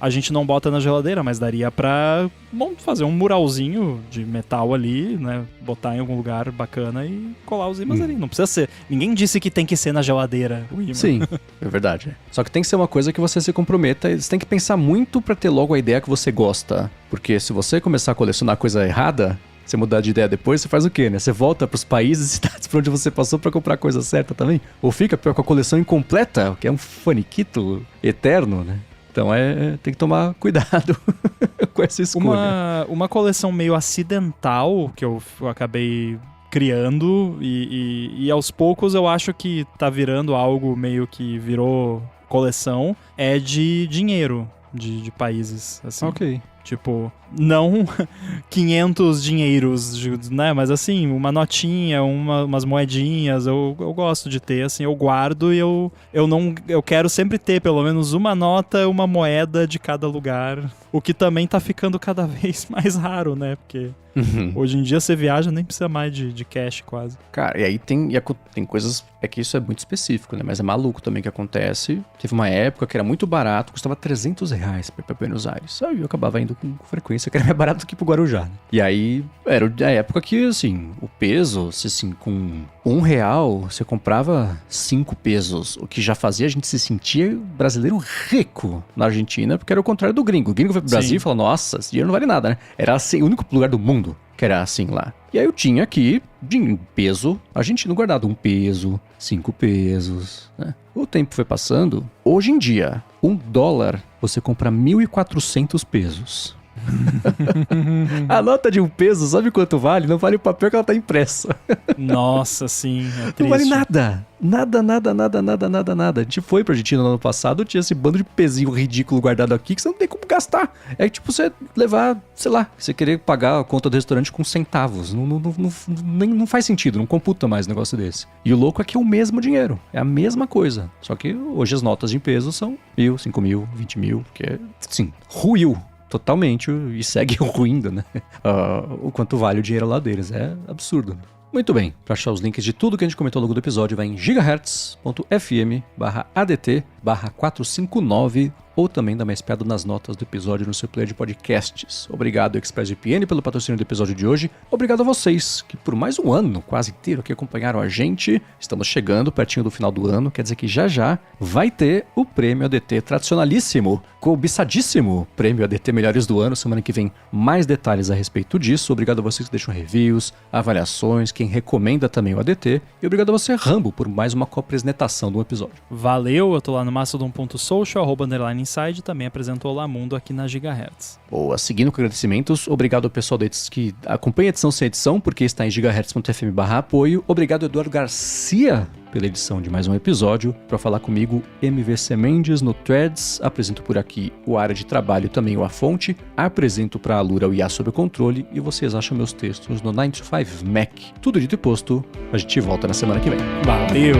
a gente não bota na geladeira, mas daria pra fazer um muralzinho de metal ali, né? Botar em algum lugar bacana e colar os imãs ali. Não precisa ser. Ninguém disse que tem que ser na geladeira o imã. Sim, é verdade. Só que tem que ser uma coisa que você se comprometa. Você tem que pensar muito pra ter logo a ideia que você gosta. Porque se você começar a colecionar coisa errada, você mudar de ideia depois, você faz o quê, né? Você volta pros países e cidades por onde você passou pra comprar a coisa certa também? Ou fica pior com a coleção incompleta, que é um faniquito eterno, né? Então tem que tomar cuidado com essa escolha. Uma coleção meio acidental que eu acabei criando e aos poucos eu acho que tá virando algo meio que virou coleção, é de dinheiro de países, assim. Ok. Tipo, não 500 dinheiros, né? Mas assim, uma notinha, umas moedinhas, eu gosto de ter, assim, eu guardo e eu quero sempre ter pelo menos uma nota, uma moeda de cada lugar. O que também tá ficando cada vez mais raro, né? Porque hoje em dia você viaja, nem precisa mais de cash quase. Cara, e aí tem coisas, é que isso é muito específico, né? Mas é maluco também que acontece. Teve uma época que era muito barato, custava R$300 pra ir pra Buenos Aires. Aí eu acabava indo com frequência, que era mais barato do que pro Guarujá, né? E aí, era a época que, assim, o peso, se assim, com R$1, você comprava 5 pesos, o que já fazia a gente se sentir brasileiro rico na Argentina, porque era o contrário do gringo. O gringo vai pro Brasil e fala, nossa, esse dinheiro não vale nada, né? Era assim, o único lugar do mundo que era assim lá. E aí eu tinha aqui, de peso, argentino guardado, 1 peso, 5 pesos, né? O tempo foi passando, hoje em dia, $1 você compra 1.400 pesos. A nota de 1 peso, sabe quanto vale? Não vale o papel que ela tá impressa. Nossa, sim, é triste. Não vale nada. Nada. A gente foi pra Argentina no ano passado, tinha esse bando de pezinho ridículo guardado aqui que você não tem como gastar. É tipo você levar, sei lá, você querer pagar a conta do restaurante com centavos. Não faz sentido, não computa mais um negócio desse. E o louco é que é o mesmo dinheiro, é a mesma coisa. Só que hoje as notas de peso são 1.000, 5.000, 20.000, que é, sim, ruiu. Totalmente, e segue ruindo, né? O quanto vale o dinheiro lá deles. É absurdo. Muito bem, para achar os links de tudo que a gente comentou ao longo do episódio, vai em gigahertz.fm/ADT/459 ou também dá uma espiada nas notas do episódio no seu player de podcasts. Obrigado, ExpressVPN, pelo patrocínio do episódio de hoje. Obrigado a vocês, que por mais um ano quase inteiro que acompanharam a gente. Estamos chegando pertinho do final do ano, quer dizer que já vai ter o Prêmio ADT tradicionalíssimo, cobiçadíssimo Prêmio ADT Melhores do Ano. Semana que vem, mais detalhes a respeito disso. Obrigado a vocês que deixam reviews, avaliações, quem recomenda também o ADT. E obrigado a você, Rambo, por mais uma co-apresentação do episódio. Valeu, eu tô lá no mastodon.social, @inside, também apresentou lá Mundo aqui na Gigahertz. Boa, seguindo com agradecimentos, obrigado ao pessoal da Edição que acompanha a edição sem edição, porque está em gigahertz.fm/apoio. Obrigado, Eduardo Garcia, pela edição de mais um episódio. Para falar comigo, MVC Mendes no Threads. Apresento por aqui o Área de Trabalho, também o A Fonte. Apresento para a Alura o IA Sob o Controle. E vocês acham meus textos no 9to5 Mac. Tudo dito e posto, a gente volta na semana que vem. Valeu!